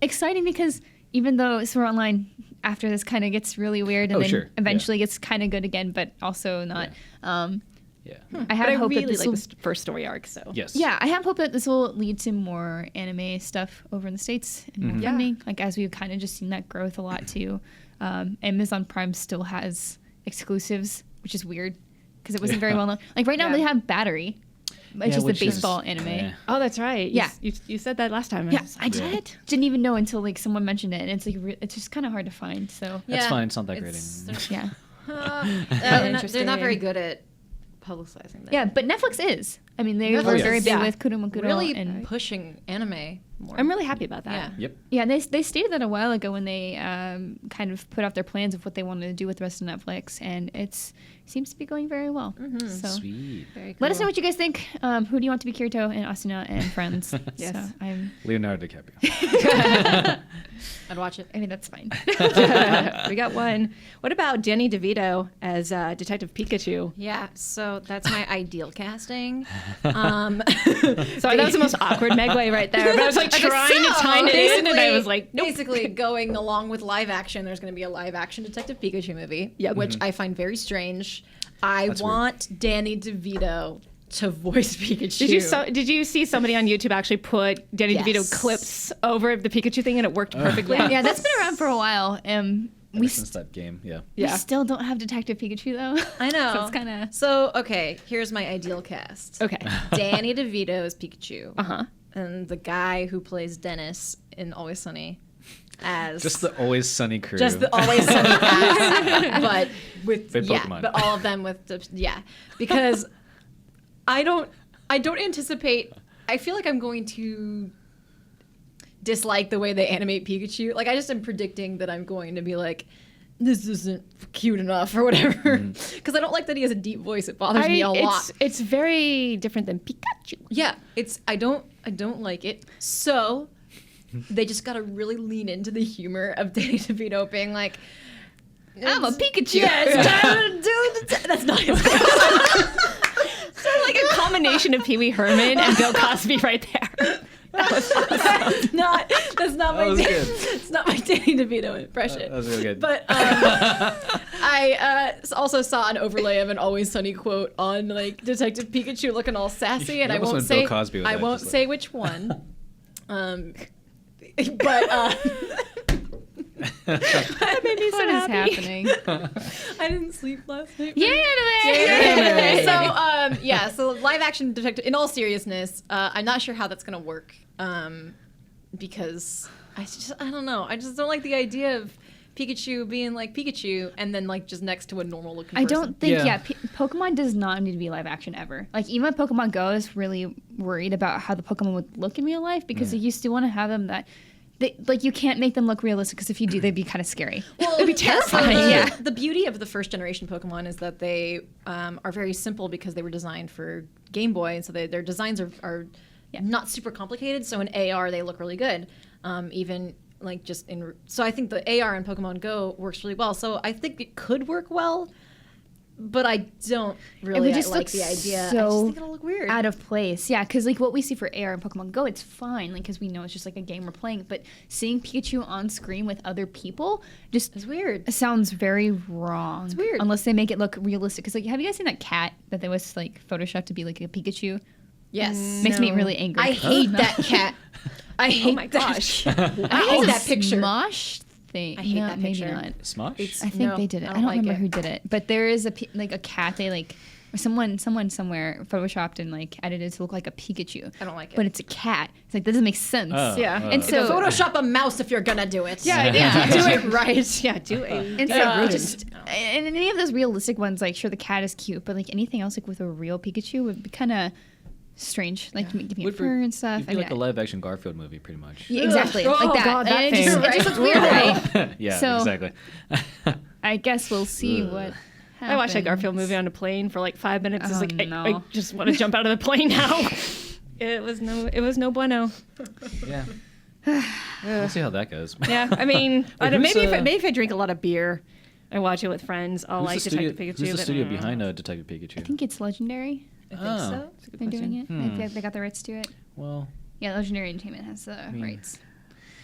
exciting because even though Sword Art Online after this kind of gets really weird and Oh, then sure. eventually gets kind of good again, but also not. Yeah. I have But I hope that really this like will. this first story arc. So Yes. Yeah, I have hope that this will lead to more anime stuff over in the States and more Yeah. funding. Like as we've kind of just seen that growth a lot too. Amazon Prime still has exclusives, which is weird because it wasn't very well known. Like right now Yeah. they have Battery, It's just the which is- baseball anime. eh. Oh, that's right. Yeah. You said that last time. Yeah, was I like, didn't even know until like someone mentioned it, and it's like it's just kind of hard to find. So That's fine. It's not that great It's- anymore. yeah, they're not very good at publicizing that. yeah, but Netflix is. I mean, they Netflix were is. very big Yeah. with Kuromukuro really and pushing anime more. I'm really happy about that. Yeah. Yep. yeah, they stated that a while ago when they kind of put out their plans of what they wanted to do with the rest of Netflix, and seems to be going very well. So Sweet. Very cool. let us know what you guys think. Who do you want to be Kirito and Asuna and friends? Yes. So Leonardo DiCaprio. I'd watch it. I mean, that's fine. We got one. What about Danny DeVito as Detective Pikachu? Yeah, so that's my ideal casting. Sorry, that was the most awkward segue right there. But I was like trying to time it in, and I was like, nope. basically going along with live action. There's going to be a live action Detective Pikachu movie, which I find very strange. I That's want Danny DeVito to voice Pikachu. Did you see somebody on YouTube actually put Danny Yes. DeVito clips over the Pikachu thing, and it worked perfectly? Yeah, that's been around for a while. Ever since that game, yeah. We still don't have Detective Pikachu though. I know. So it's kind of So, okay, here's my ideal cast. Okay. Danny DeVito is Pikachu. Uh-huh. And the guy who plays Dennis in Always Sunny as Just the Always Sunny crew. just the Always Sunny cast, but with With yeah, Pokemon. but all of them with because I don't anticipate. I feel like I'm going to dislike the way they animate Pikachu. Like I just am predicting that I'm going to be like, this isn't cute enough or whatever. Because I don't like that he has a deep voice. It bothers me a lot. It's very different than Pikachu. Yeah, I don't like it. So they just gotta really lean into the humor of Danny DeVito being like, I'm a Pikachu. Yeah, it's time to do the that's not his voice. So like a combination of Pee Wee Herman and Bill Cosby right there. That's not my was good. it's not my Danny DeVito impression. That was really good. But I also saw an overlay of an Always Sunny quote on like Detective Pikachu looking all sassy, and You I almost won't went Bill say Cosby with I that, won't just like- say which one. But That made me so What is happy. happening? I didn't sleep last night. Yeah, So live action detective. In all seriousness, I'm not sure how that's gonna work because I don't know. I just don't like the idea of Pikachu being like Pikachu and then like just next to a normal looking. I don't think Yeah. Pokemon does not need to be live action ever. Like even when Pokemon Go is really worried about how the Pokemon would look in real life because you still want to have them that. Like you can't make them look realistic because if you do, they'd be kind of scary. Well, It'd be terrifying. Yeah. The beauty of the first generation Pokemon is that they are very simple because they were designed for Game Boy, and so their designs are not super complicated. So in AR, they look really good. Even like just in so I think the AR in Pokemon Go works really well. So I think it could work well, but I don't really just like look the idea. I just so think it'll look weird. out of place. Yeah, because like what we see for AR and Pokemon Go, it's fine, like because we know it's just like a game we're playing. But seeing Pikachu on screen with other people just It's weird. sounds very wrong. It's weird. unless they make it look realistic. Because like, have you guys seen that cat that they was like photoshopped to be like a Pikachu? Yes. Makes me really angry. I hate that cat. I hate my that. gosh. I hate that picture. Smosh thing. I hate no, that maybe picture. not. Smosh? I think No, they did it. I I don't don't like remember it. who did it, but there is a cat they like, or someone somewhere photoshopped and like edited to look like a Pikachu. I don't like it. But it's a cat. It's like that doesn't make sense. Oh, Yeah. oh. And so Photoshop a mouse if you're gonna do it. Do it right. Yeah, do a. And so Yeah. just and any of those realistic ones, like sure the cat is cute, but like anything else like with a real Pikachu would be kind of strange. Like give me a fur and stuff. It'd be like a live action Garfield movie, pretty much. yeah, exactly, Oh, like that. God, that And thing. it just looks weird, right? Yeah, So- exactly. I guess we'll see what. I watched that happens. Garfield movie on a plane for like 5 minutes. It's Oh, like no. I just want to jump out of the plane now. It was no bueno. Yeah. We'll see how that goes. Yeah, I mean, I don't, who's, maybe if I drink a lot of beer and watch it with friends, I'll like Who's the Detective studio, Pikachu. who's the but, studio behind Detective Pikachu? I think it's Legendary. I think Oh. so. They're doing it. They got the rights to it. Well, Yeah, Legendary Entertainment has the mean, rights.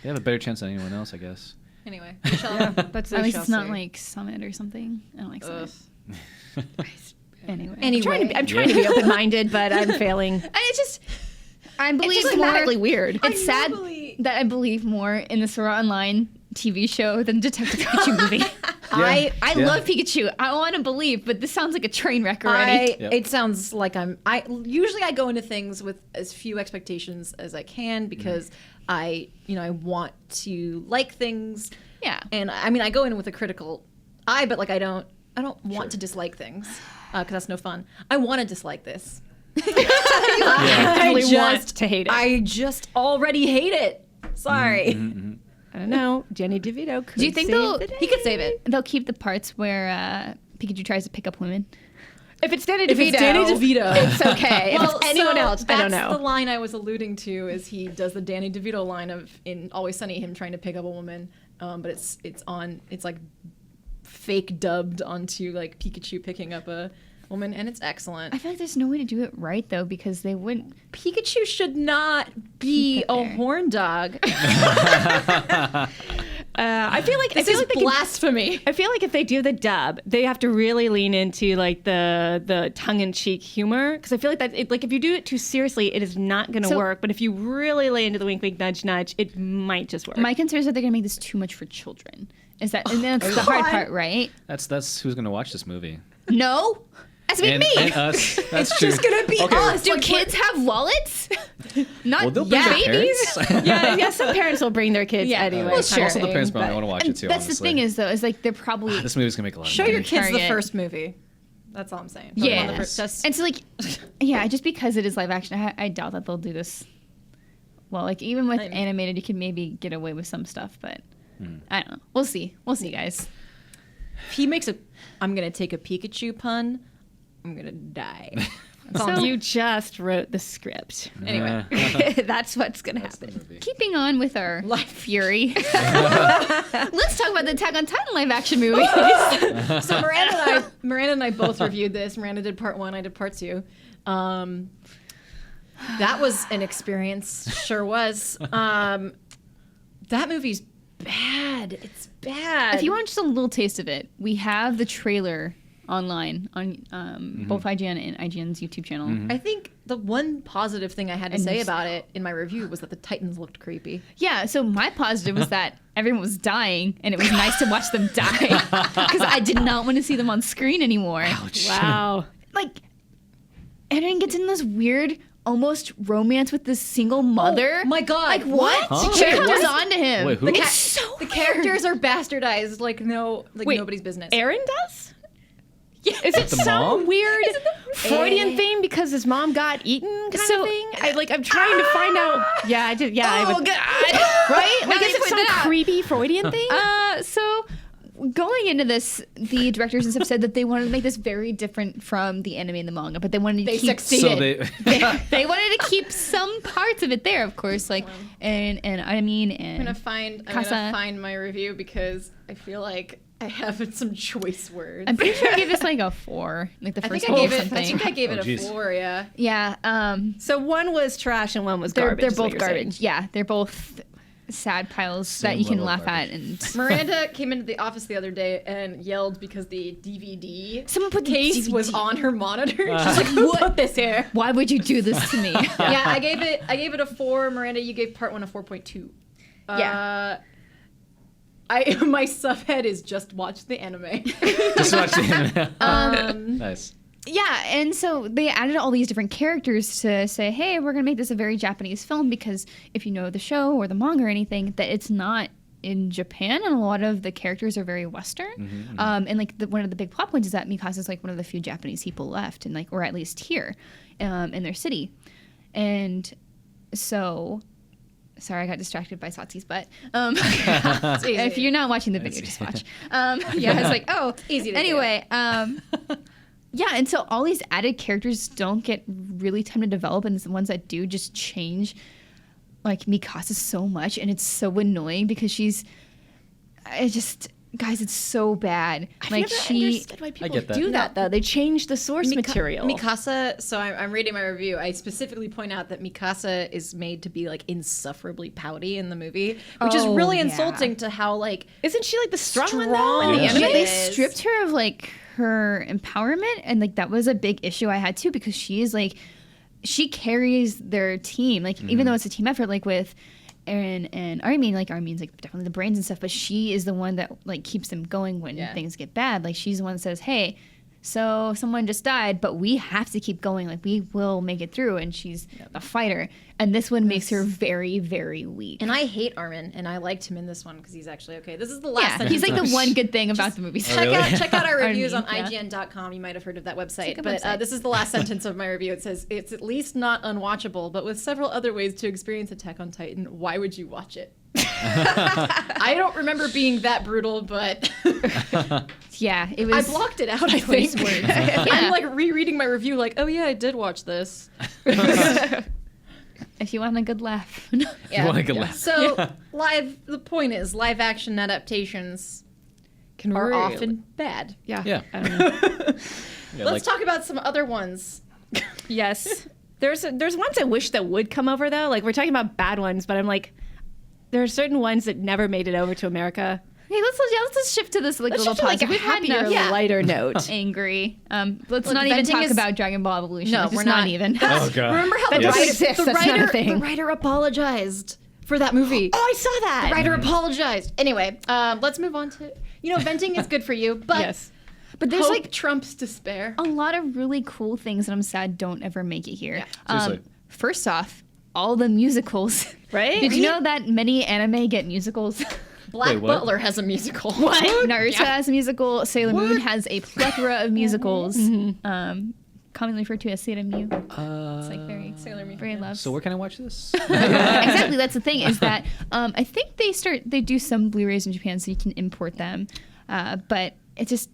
they have a better chance than anyone else, I guess. Anyway, we shall. Yeah, that's At least it's not see. like Summit or something. I don't like Summit. Anyway. Anyway, I'm trying to be open-minded, but I'm failing. And it's just, I believe It's just more. thematically weird. It's I sad really- that I believe more in the Sword Art Online TV show than Detective Pikachu movie. I Yeah. love Pikachu. I want to believe, but this sounds like a train wreck already. Yep. It sounds like usually I go into things with as few expectations as I can because I want to like things. Yeah. And I mean, I go in with a critical eye, but like I don't want to dislike things because that's no fun. I want to dislike this. I want to hate it. I just already hate it. Sorry. I don't know. Jenny DeVito could Do you think save they'll- the day. He could save it. They'll keep the parts where Pikachu tries to pick up women. If it's Danny If DeVito, it's Danny DeVito. it's okay. If it's anyone else, I don't That's know. the line I was alluding to is he does the Danny DeVito line of in Always Sunny, him trying to pick up a woman, but it's like fake dubbed onto like Pikachu picking up a woman, and it's excellent. I feel like there's no way to do it right though, because they wouldn't. Pikachu should not be Keep it a there. horn dog. I feel like This they is could- blasphemy. I feel like if they do the dub, they have to really lean into like the tongue-in-cheek humor, because I feel like like if you do it too seriously, it is not going to So- work. But if you really lay into the wink, wink, nudge, nudge, it might just work. My concern is that they're gonna make this too much for children. Is that and that's the hard God. part, right? That's who's gonna watch this movie. No, that's And, me. and us. That's It's true. just gonna be Okay. us. Do Like, kids have wallets? Not Well, they'll bring their babies. parents. yeah, some parents will bring their kids Yeah. anyway. Well, kind sure. of Also, the thing, parents probably but- want to watch And it too. that's the honestly. thing is though, is like they're probably This movie's gonna make a lot of Show money. your kids the Target. first movie. That's all I'm saying. Put them on the yeah. first- just- And so like, yeah, just because it is live action, I doubt that they'll do this. Well, like even with I mean- animated, you can maybe get away with some stuff, but I don't know. We'll see. We'll see, guys. If he makes I'm gonna take a Pikachu pun, I'm gonna die. That's all I'm So- saying. You just wrote the script. Anyway. That's what's gonna That's the happen. movie. Keeping on with our Life. fury, let's talk about the Attack on Titan live action movie. So Miranda and I both reviewed this. Miranda did part 1, I did part 2. That was an experience, sure was. That movie's bad. It's bad. If you want just a little taste of it, we have the trailer online on both IGN and IGN's YouTube channel. I think the one positive thing I had to And say there's- about it in my review was that the Titans looked creepy. Yeah, so my positive was that everyone was dying, and it was nice to watch them die because I did not want to see them on screen anymore. Wow. Like, Eren gets in this weird, almost romance with this single mother. Oh my God. Like what? Huh? She Wait, comes what? on to him. Wait, who? It's The so The weird. characters are bastardized like Wait, nobody's business. Aaron does? Is it The some mom? weird Freudian thing because his mom got eaten kind So- of thing? I'm trying to find out. Yeah, I did. Yeah, I Oh would, God! right? Now Like, that is you it some pointed it out. creepy Freudian thing? So going into this, the directors and stuff said that they wanted to make this very different from the anime and the manga, but they wanted to They keep succeeded. So they. they wanted to keep some parts of it there, of course, like and I mean I'm and gonna Casa. find my review because I feel like I have some choice words. I'm pretty sure I gave this like a 4, like the I first think one I or gave it. I something. think I gave it Oh, a geez. 4. Yeah. Yeah, So one was trash and one was they're garbage. is what both you're saying. garbage. Yeah, they're both sad piles Same that you can level of laugh at, garbage. and Miranda came into the office the other day and yelled because the DVD someone put the case DVD. was on her monitor. She's like, "Who put this here?" Why would you do this to me? Yeah, I gave it a 4. Miranda, you gave part 1 a 4.2. Yeah. My subhead is just watch the anime. Just watch the anime. Nice. Yeah, and so they added all these different characters to say, hey, we're going to make this a very Japanese film, because if you know the show or the manga or anything, that it's not in Japan, and a lot of the characters are very Western. And like one of the big plot points is that Mikasa is like one of the few Japanese people left, and like, or at least here in their city. And so, sorry, I got distracted by Satsi's butt. If you're not watching the video, just watch. Yeah, it's like, oh, Easy to do. anyway. Yeah, and so all these added characters don't get really time to develop, and the ones that do just change, like Mikasa, so much, and it's so annoying because guys, it's so bad. I've Like never she, understood why people get that. do that though. They change the source material. Mikasa, so I'm reading my review. I specifically point out that Mikasa is made to be like insufferably pouty in the movie, which is Oh, really yeah. insulting to how like Isn't she like the strong one though Strong. in the Yeah. anime? they is. stripped her of like her empowerment, and like that was a big issue I had too, because she carries their team, like even though it's a team effort, like with and Armin, like Armin's like definitely the brains and stuff, but she is the one that like keeps them going when things get bad. Like she's the one that says, hey, so someone just died, but we have to keep going. Like we will make it through. And she's a fighter. And this one makes her very, very weak. And I hate Armin, and I liked him in this one because he's actually okay. This is the last sentence. He's like the one good thing about the movie. Check out our reviews on Armin, IGN.com. You might have heard of that website. It's a good But website. this is the last sentence of my review. It says, it's at least not unwatchable, but with several other ways to experience Attack on Titan. Why would you watch it? I don't remember being that brutal, but Yeah, it was. I blocked it out, I think. I'm like rereading my review like, oh yeah, I did watch this. If you want a good laugh. You want a good laugh. So the point is, live action adaptations are often bad. Yeah. Yeah. I don't know. Yeah, Let's like- talk about some other ones. Yes. There's ones I wish that would come over though. Like we're talking about bad ones, but I'm like, there are certain ones that never made it over to America. Hey, let's just shift to this like Let's little shift to, like, a positive. We've had happier, enough lighter note. angry. Let's Look, not even venting talk is- about Dragon Ball Evolution. No, Like, we're just not. even. Oh god. Remember how That the, doesn't writer, exist. the, That's not a writer, thing. the writer apologized for that movie? Oh, I saw that. The writer apologized. Anyway, let's move on to, venting is good for you, but Yes. But there's hope like trumps despair. a lot of really cool things that I'm sad don't ever make it here. Seriously. First off, all the musicals. Right? Did you know that many anime get musicals? Black Wait, what? Butler has a musical. What? Naruto has a musical. Sailor Moon has a plethora of musicals. Commonly referred to as Sailor Moon. It's like very Sailor Moon. very loved. So where can I watch this? Exactly, that's the thing. Is that I think they do some Blu-rays in Japan, so you can import them. But it just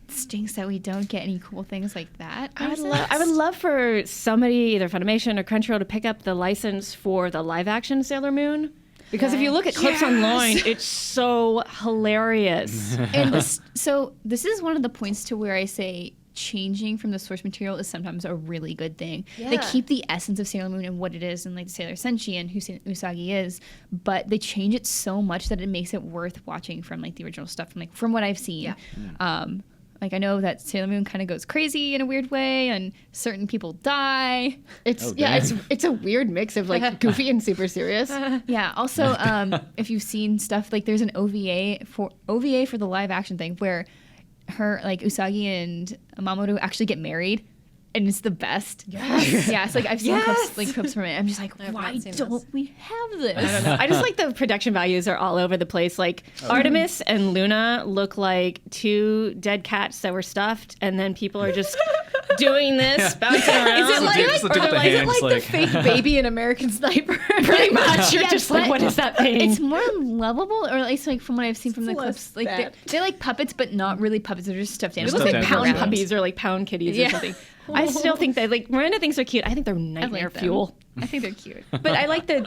stinks that we don't get any cool things like that. I would love for somebody, either Funimation or Crunchyroll, to pick up the license for the live-action Sailor Moon. Because if you look at clips online, it's so hilarious. And so this is one of the points to where I say changing from the source material is sometimes a really good thing. They Yeah. keep the essence of Sailor Moon and what it is and like Sailor Senshi and who Usagi is, but they change it so much that it makes it worth watching from like the original stuff from what I've seen. Yeah. Like I know that Sailor Moon kind of goes crazy in a weird way and certain people die. It's damn. it's a weird mix of like goofy and super serious. Yeah. Also, if you've seen stuff like there's an OVA for the live action thing where her like Usagi and Mamoru actually get married, and it's the best. Yes. Yeah. It's like I've seen Yes. clips from it. I'm just like, I have why not seen don't this. we have this? I don't know. I just like the production values are all over the place. Like Artemis and Luna look like two dead cats that were stuffed, and then people are just doing this, bouncing around. Is it like, Just the dude with the is it hands, like the like- fake baby in American Sniper? Pretty much. You're Yeah, just like, but what is that thing? It's more lovable, or at least like from what I've seen from the It's clips, less like bad. they're like puppets, but not really puppets. They're just stuffed They animals. look Stuffed like animals. pound Around. puppies or like pound kitties Yeah. or something. I still think that like Miranda thinks they're cute. I think they're I nightmare like them. fuel. I think they're cute. But I like the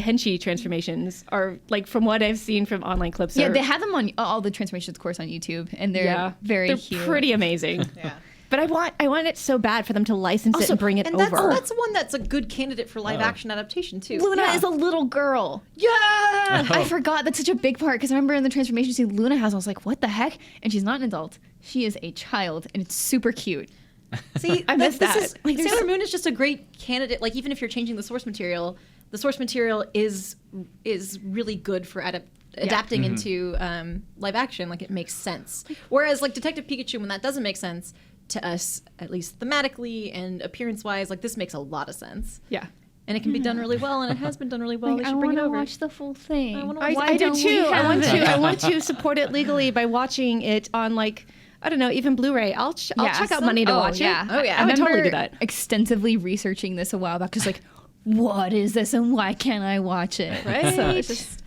henshi transformations are like from what I've seen from online clips. Yeah, are, they have them on all the transformations, of course, on YouTube, and they're very they're cute. pretty amazing. Yeah. But I want it so bad for them to license it and bring it and over. that's one that's a good candidate for live action adaptation too. Luna Yeah. is a little girl. Yeah. I forgot. That's such a big part because I remember in the transformation scene, Luna has. I was like, "What the heck?" And she's not an adult. She is a child, and it's super cute. See, I missed this that. is like Sailor Moon is just a great candidate. Like even if you're changing the source material is really good for adapting into live action. Like it makes sense. Whereas like Detective Pikachu, when that doesn't make sense to us, at least thematically and appearance wise, like this makes a lot of sense. yeah. And it can be done really well, and it has been done really well. Like, They I should bring want it to over. watch the full thing. I wanna Why I do don't we too. have it? I want to support it legally by watching it on like I don't know, even Blu-ray. I'll check out money to watch it. Oh, yeah. I would totally do remember that. extensively researching this a while back because like, what is this and why can't I watch it? Right. So it's just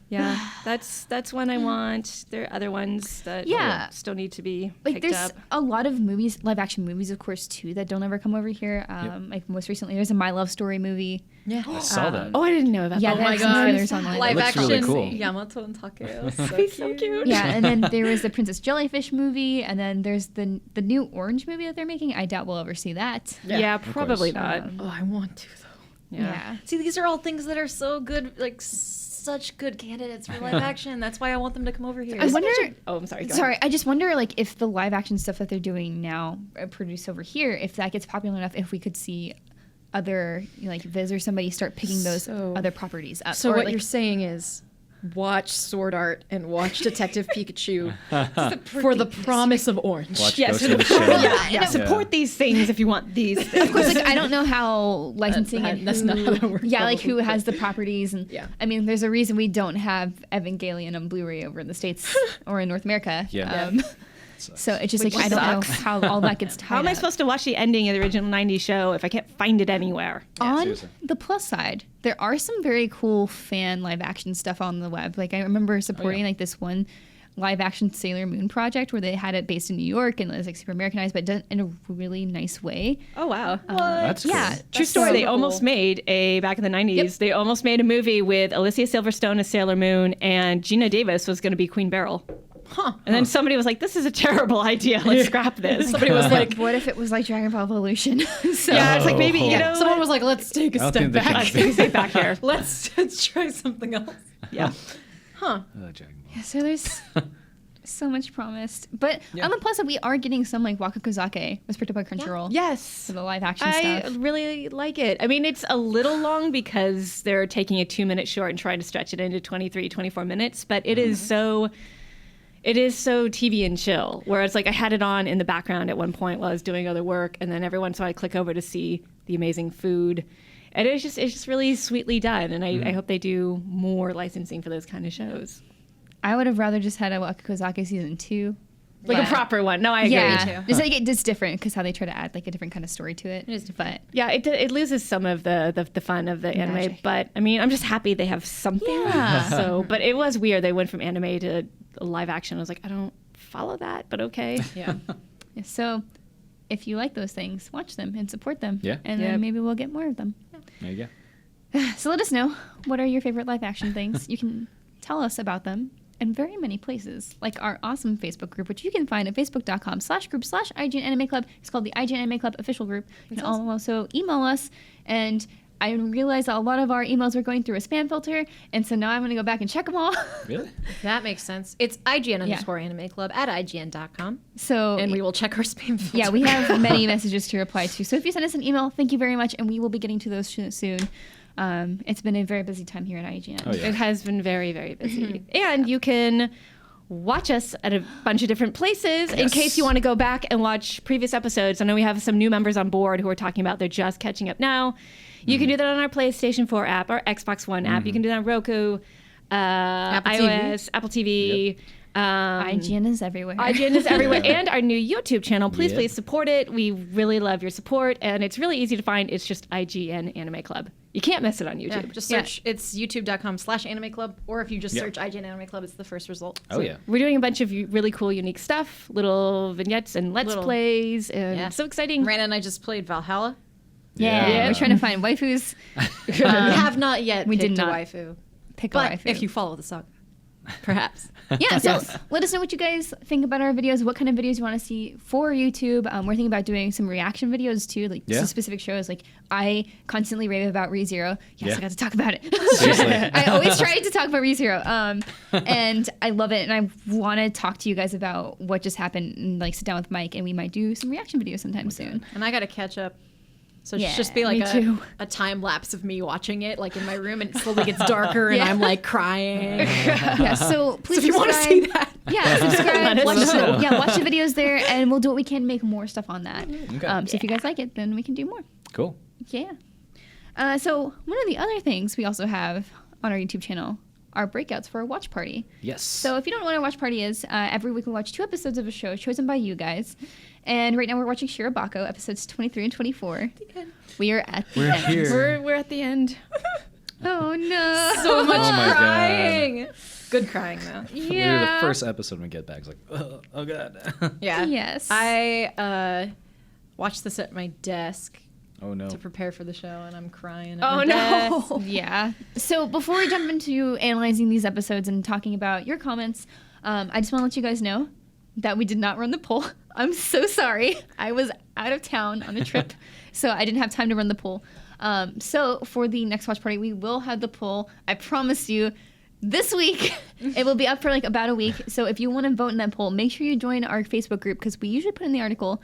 Yeah, that's one I want. There are other ones that Yeah. still need to be like picked there's up. a lot of movies, live action movies, of course, too, that don't ever come over here. Like most recently, there's a My Love Story movie. Yeah. I saw that. Oh, I didn't know about Yeah, that. they my have some God. trailers online. Live looks action really cool. Yamato and Takeo. So cute. Yeah, and then there was the Princess Jellyfish movie, and then there's the new Orange movie that they're making. I doubt we'll ever see that. Yeah, of probably course. not. Oh, I want to though. Yeah. See, these are all things that are so good, like such good candidates for live action. That's why I want them to come over here. I wonder. Oh, I'm sorry. Go Sorry, I just wonder, like, if the live action stuff that they're doing now, produced over here, if that gets popular enough, if we could see other like Viz or somebody start picking those So- other properties up. So Or, what like, you're saying is watch Sword Art and watch Detective Pikachu for the promise of orange. Watch Yes, Ghost in the Shell. yeah. Support these things if you want these things. of course, like I don't know how licensing and That's who, not how that works, yeah, like who probably, has the properties and Yeah. I mean, there's a reason we don't have Evangelion on Blu-ray over in the States or in North America. Yeah. So it's just Which like I don't know sucks. how all that gets tied How am I up. supposed to watch the ending of the original 90s show if I can't find it anywhere? On seriously. the plus side, there are some very cool fan live action stuff on the web. Like I remember supporting like this one live action Sailor Moon project where they had it based in New York and it was like super Americanized, but done in a really nice way. Oh, wow. That's cool. Yeah, True story. so They cool. almost made back in the 90s, they almost made a movie with Alicia Silverstone as Sailor Moon and Gina Davis was going to be Queen Beryl. Huh. And then somebody was like, this is a terrible idea. Let's scrap this. Somebody was like, What if it was like Dragon Ball Evolution? So Yeah, it's like maybe, you know. someone was like, let's take a I don't step think they can back. fix Stay back here. Let's try something else. Yeah. Huh. Dragon Ball. Yeah, so there's so much promised. But on the plus side, we are getting some like Wakakozake was picked up by Crunchyroll Yes. for the live action I stuff. really like it. I mean, it's a little long because they're taking a 2-minute short and trying to stretch it into 23, 24 minutes, but it is so TV and chill, where it's like I had it on in the background at one point while I was doing other work, and then every once in a while I click over to see the amazing food. And it's just really sweetly done, and I hope they do more licensing for those kind of shows. I would have rather just had a Wakakozake season 2. Like But- a proper one. No, I agree. Yeah, just like it's different because how they try to add like a different kind of story to it. It is different. Yeah, it loses some of the fun of the anime, Magic. but I mean, I'm just happy they have something. Yeah. So, but it was weird. They went from anime to live action. I was like, I don't follow that, but okay. Yeah. Yeah, so if you like those things, watch them and support them. Yeah. And Yep. then maybe we'll get more of them. There you go. So let us know, what are your favorite live action things? You can tell us about them in very many places, like our awesome Facebook group, which you can find at facebook.com/group/IGN Anime Club. It's called the IGN Anime Club official group. You can also email us, and I realized that a lot of our emails were going through a spam filter, and so now I'm going to go back and check them all. Really? That makes sense. It's IGN_Anime Club at IGN.com. So And we will check our spam filter. yeah, we have many messages to reply to. So if you send us an email, thank you very much, and we will be getting to those soon. It's been a very busy time here at IGN. Oh, yeah. It has been very, very busy. And you can watch us at a bunch of different places in Yes. case you want to go back and watch previous episodes. I know we have some new members on board who are talking about they're just catching up now. You can do that on our PlayStation 4 app, our Xbox One app. You can do that on Roku, Apple iOS, Apple TV. IGN is everywhere. IGN is everywhere, and our new YouTube channel. Please, Yep. please support it. We really love your support, and it's really easy to find. It's just IGN Anime Club. You can't miss it on Yeah, YouTube. just search. It's youtube.com/anime club, or if you just Yep. search IGN Anime Club, it's the first result. Oh, yeah. We're doing a bunch of really cool, unique stuff, little vignettes and let's Little- plays, and Yeah. so exciting. Miranda and I just played Valhalla. yeah, Yeah. we're trying to find waifus. we have not yet we picked did not a waifu. Pick But a waifu. if you follow the saga, perhaps. Yeah, so let us know what you guys think about our videos, what kind of videos you want to see for YouTube. We're thinking about doing some reaction videos too, like Yeah. to specific shows. Like I constantly rave about ReZero. Yes, Yeah. I got to talk about it. Seriously. I always try to talk about ReZero. And I love it, and I want to talk to you guys about what just happened and like sit down with Mike, and we might do some reaction videos sometime soon. And I got to catch up. So it Yeah, should just be like me too. a time lapse of me watching it, like in my room, and it slowly gets darker, Yeah. and I'm like crying. Yeah, so please if you want to subscribe. see that, Yeah, subscribe. us Watch know. the, yeah, watch the videos there, and we'll do what we can to make more stuff on that. Okay. So if you guys like it, then we can do more. Cool. Yeah. So one of the other things we also have on our YouTube channel are breakouts for our watch party. Yes. So if you don't know what a watch party is, every week we watch 2 episodes of a show chosen by you guys. And right now we're watching Shirobako, episodes 23 and 24. We are at the We're end. here. We're at the end. Oh no. so much Oh my God. crying. Good crying though. Literally Yeah. the first episode when we get back, it's like, oh god. Yeah. Yes. I watched this at my desk Oh no. to prepare for the show, and I'm crying. At Oh, my no. desk. Yeah. So before we jump into analyzing these episodes and talking about your comments, I just want to let you guys know that we did not run the poll. I'm so sorry. I was out of town on a trip, so I didn't have time to run the poll. So for the next watch party, we will have the poll. I promise you, this week. It will be up for like about a week. So if you want to vote in that poll, make sure you join our Facebook group because we usually put in the article.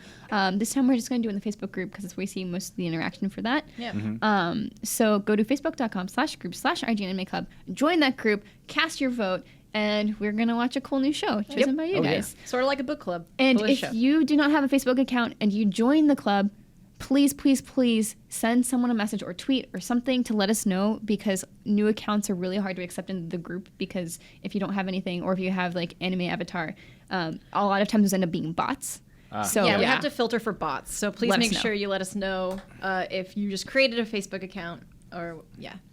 This time we're just going to do it in the Facebook group because it's where we see most of the interaction for that. Yeah. So go to facebook.com/group/IGN Anime Club. Join that group, cast your vote, and we're going to watch a cool new show chosen by you guys. Sort of like a book club. And if you do not have a Facebook account and you join the club, please, please, please send someone a message or tweet or something to let us know because new accounts are really hard to accept in the group because if you don't have anything or if you have like anime avatar, a lot of times those end up being bots. So we have to filter for bots. So please Let us make know. sure you let us know if you just created a Facebook account or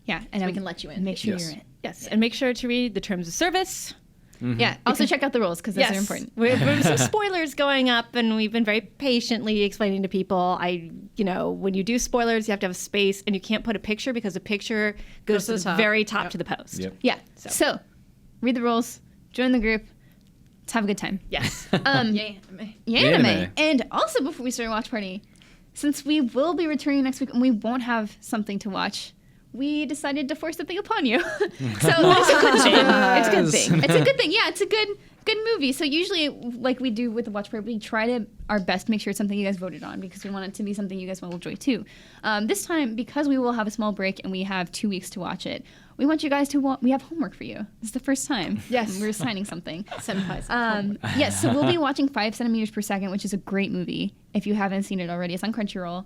and we can let you in. Make sure Yes. you're in. Yes, and make sure to read the terms of service. Yeah. Also check out the rules because those are important. There's some spoilers going up, and we've been very patiently explaining to people. When you do spoilers, you have to have a space, and you can't put a picture because the picture goes to the top. very top to the post. Yep. Yeah. So read the rules, join the group. Let's have a good time. Yes. Yay. Yeah, Anime. anime. And also before we start Watch Party, since we will be returning next week and we won't have something to watch, we decided to force something upon you. So it's a good thing. It's a good thing. It's a good thing. Yeah, it's a good movie. So usually, like we do with the Watch Party, we try our best to make sure it's something you guys voted on because we want it to be something you guys will enjoy too. This time, because we will have a small break and we have 2 weeks to watch it, we want you guys to we have homework for you. This is the first time. Yes. We're signing something. Senpai's. Yes, so we'll be watching 5 centimeters per second, which is a great movie. If you haven't seen it already, it's on Crunchyroll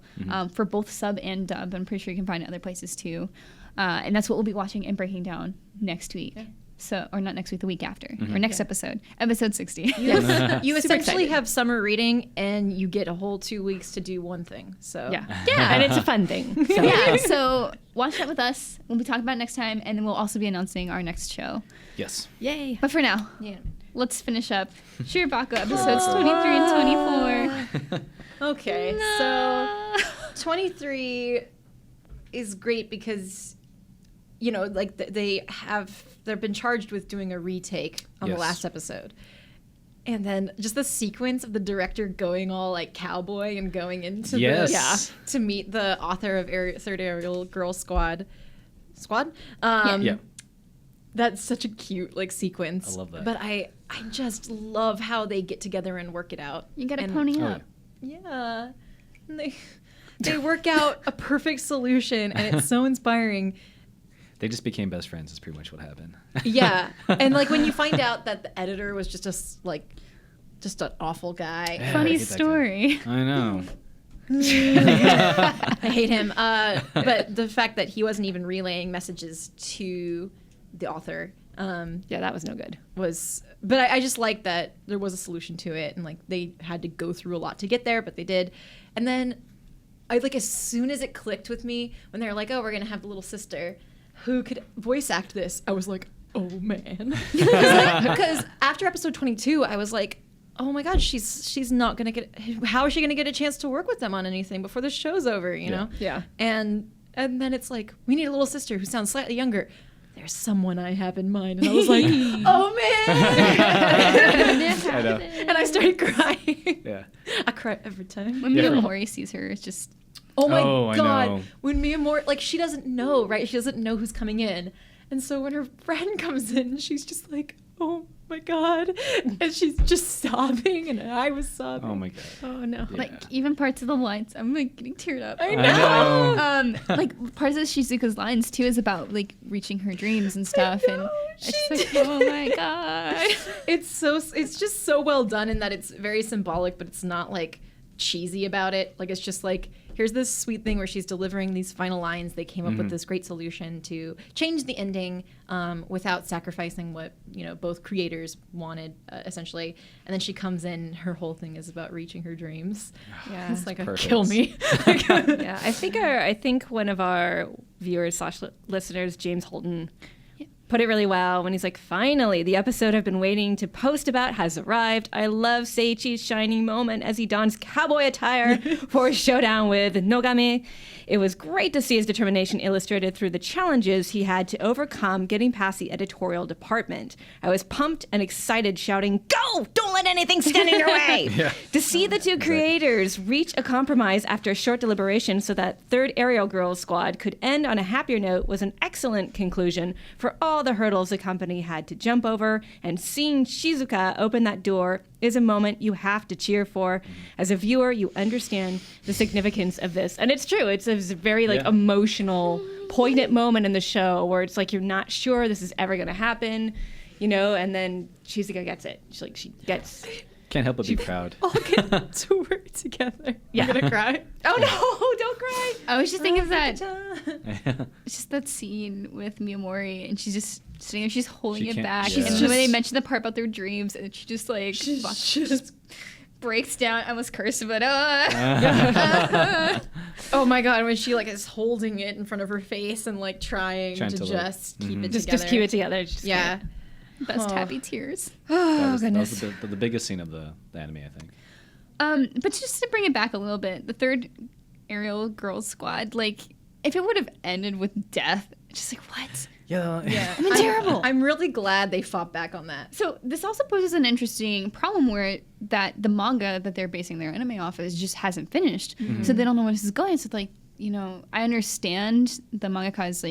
for both sub and dub. I'm pretty sure you can find it other places too. And that's what we'll be watching and breaking down next week. Yeah. So, or not next week, the week after, or next episode 60. You Super essentially excited. have summer reading, and you get a whole 2 weeks to do one thing. So Yeah, and it's a fun thing. So. Yeah, so watch that with us. We'll be talking about it next time, and then we'll also be announcing our next show. Yes. Yay. But for now, yeah. let's finish up Shirobako episodes 23 and 24. Okay, so 23 is great because they've been charged with doing a retake on the Yes. last episode. And then just the sequence of the director going all like cowboy and going into Yes. to meet the author of Third Aerial Girl Squad. Yeah. That's such a cute like sequence. I love that. But I just love how they get together and work it out. You gotta And- pony Oh, up. Yeah. And they work out a perfect solution and it's so inspiring. They just became best friends. Is pretty much what happened. Yeah. And like when you find out that the editor was just an awful guy. Yeah, I Funny hate that guy. story. I know. I hate him. But the fact that he wasn't even relaying messages to the author Yeah, that was no good. but I just like that there was a solution to it and like they had to go through a lot to get there, but they did. And then I like as soon as it clicked with me when they were like, oh, we're gonna have the little sister who could voice act this, I was like, oh man. Because after episode 22 I was like, oh my god, she's not gonna get, how is she gonna get a chance to work with them on anything before the show's over, you know? Yeah. And then it's like, we need a little sister who sounds slightly younger. There's someone I have in mind. And I was like, oh man. I know. And I started crying. Yeah. I cry every time. When Miyamori sees her, it's just Oh my Oh, I god. know. When Miyamori, like she doesn't know, right? She doesn't know who's coming in. And so when her friend comes in, she's just like, oh my god. And she's just sobbing and I was sobbing. Oh my god. Oh no. Yeah. like even parts of the lines. I'm like getting teared up. I know. Like parts of Shizuka's lines too is about like reaching her dreams and stuff, know, and it's just she like, did. oh my god. It's just so well done in that it's very symbolic, but it's not like cheesy about it. Like it's just like, here's this sweet thing where she's delivering these final lines. They came up with this great solution to change the ending without sacrificing what both creators wanted, essentially. And then she comes in. Her whole thing is about reaching her dreams. Yeah. It's like, perfect. kill me. Yeah, I think one of our viewers / listeners, James Holton, put it really well when he's like, finally, the episode I've been waiting to post about has arrived. I love Seiichi's shining moment as he dons cowboy attire for his showdown with Nogame. It was great to see his determination illustrated through the challenges he had to overcome getting past the editorial department. I was pumped and excited, shouting, go! Don't let anything stand in your way! Yeah. To see the two creators reach a compromise after a short deliberation so that Third Aerial Girls Squad could end on a happier note was an excellent conclusion for all all the hurdles the company had to jump over, and seeing Shizuka open that door is a moment you have to cheer for. As a viewer, you understand the significance of this. And it's true. It's a very emotional, poignant moment in the show where it's like you're not sure this is ever going to happen, and then Shizuka gets it. She gets... Can't help but be proud. All get to work together. Yeah. I'm gonna cry. Oh no, don't cry. I was just thinking of that. It's just that scene with Miyamori, and she's just sitting there. She's holding She it can't- back. yeah. And when they mention the part about their dreams, and she just like just breaks down. I almost cursed, but Oh my god, when she is holding it in front of her face and trying to to look. just keep it Just together. keep it together. Just Yeah. best happy tears. That goodness. was the biggest scene of the anime, I think. But just to bring it back a little bit, the third aerial girls squad, if it would have ended with death, just what? Yeah. I mean, terrible. I'm really glad they fought back on that. So this also poses an interesting problem where that the manga that they're basing their anime off of just hasn't finished. So they don't know where this is going. So I understand the mangaka's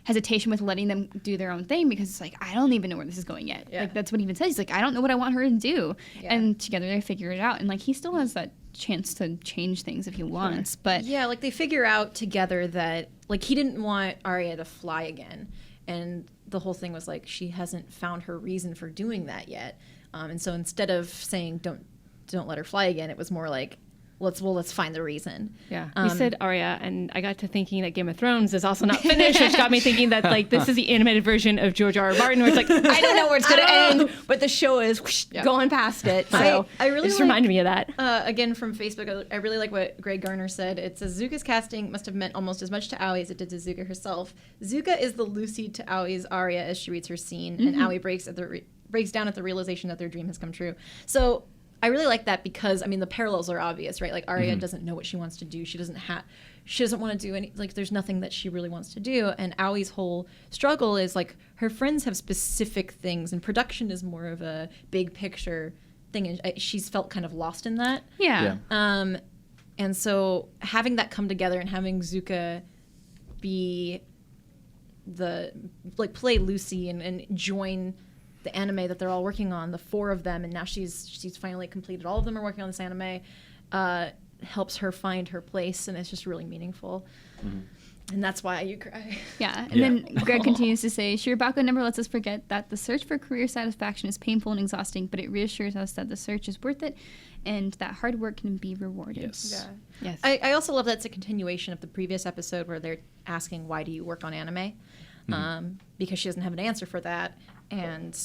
hesitation with letting them do their own thing because it's I don't even know where this is going yet. Yeah. That's what he even says. He's I don't know what I want her to do. Yeah. And together they figure it out. And he still has that chance to change things if he wants. But Yeah, they figure out together that he didn't want Arya to fly again, and the whole thing was she hasn't found her reason for doing that yet, and so instead of saying don't let her fly again, it was more let's find the reason. Yeah, you said Arya, and I got to thinking that Game of Thrones is also not finished, which got me thinking that this is the animated version of George R. R. Martin, where it's I don't know where it's going to end, but the show is going past it. So I really it just reminded me of that. Again, from Facebook, I really like what Greg Garner said. It says Zuka's casting must have meant almost as much to Aoi as it did to Zuka herself. Zuka is the Lucy to Aoi's Arya as she reads her scene, and Aoi breaks down at the realization that their dream has come true. So I really like that because the parallels are obvious, right? Arya doesn't know what she wants to do. She doesn't want to do any. There's nothing that she really wants to do. And Aoi's whole struggle is her friends have specific things, and production is more of a big picture thing. And she's felt kind of lost in that. yeah. And so having that come together and having Zuka be play Lucy and join the anime that they're all working on, the four of them, and now she's finally completed. All of them are working on this anime. Helps her find her place, and it's just really meaningful. And that's why you cry. Yeah, and then Greg continues to say, Shirobako never lets us forget that the search for career satisfaction is painful and exhausting, but it reassures us that the search is worth it and that hard work can be rewarded. Yes. Yeah. Yes. I also love that it's a continuation of the previous episode where they're asking, why do you work on anime? Because she doesn't have an answer for that. And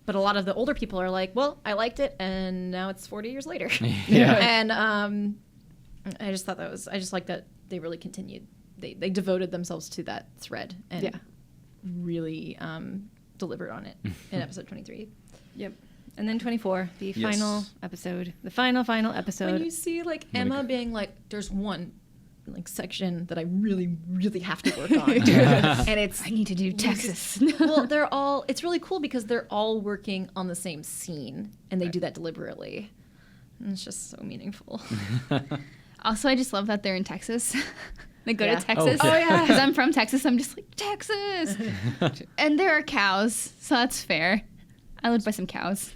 but a lot of the older people are well, I liked it, and now it's 40 years later. Yeah. And I just thought I just like that they really continued. They devoted themselves to that thread and really delivered on it in episode 23. Yep. And then 24, the Yes. final episode. The final episode. When you see Emma being there's one section that I really, really have to work on. And it's I need to do Texas. well, it's really cool because they're all working on the same scene, and they do that deliberately. And it's just so meaningful. Also, I just love that they're in Texas. They go Yeah. to Texas. Oh, yeah. Because I'm from Texas. I'm just Texas. And there are cows, so that's fair. I live by some cows.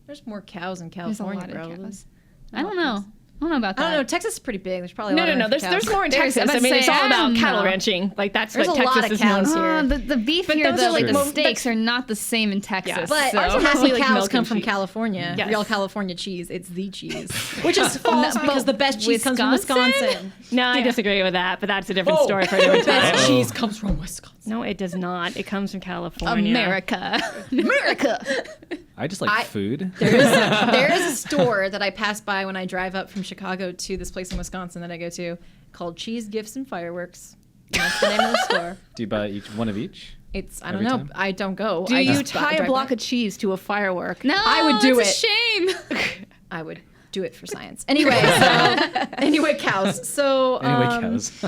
There's more cows in There's a California, lot of bro. cows. I don't know. I don't know about that. I don't know. Texas is pretty big. There's probably a No, lot of There's more in There's- Texas. I I mean, it's say, all I about don't cattle know. ranching. That's There's what a lot Texas of is known cows for. here. The beef But here, those though, are the like steaks are not the same in Texas. Yeah. But so. ours are mostly Like cows milk come and from cheese. California. Yes. Real California cheese. It's the cheese. Which is false because the best cheese comes from Wisconsin? Wisconsin. No, I disagree with that, but that's a different story for a different The time. best cheese comes from Wisconsin. No, it does not. It comes from California. America. I just like food. There is a store that I pass by when I drive up from Chicago to this place in Wisconsin that I go to called Cheese, Gifts, and Fireworks. And that's the name of the store. Do you buy one of each? It's, I don't Every know. time? I don't go. Do I you just tie a drive block by. of cheese to a firework? No, I would do it's a shame. I would do it for science. Anyway, cows. So, Anyway, cows.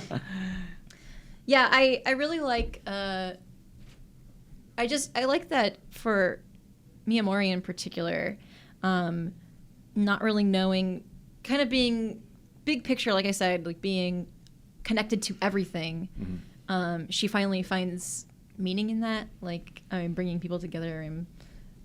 yeah, I really like, I like that for Miyamori in particular, not really knowing, kind of being big picture, like I said, being connected to everything. She finally finds meaning in that, like bringing people together and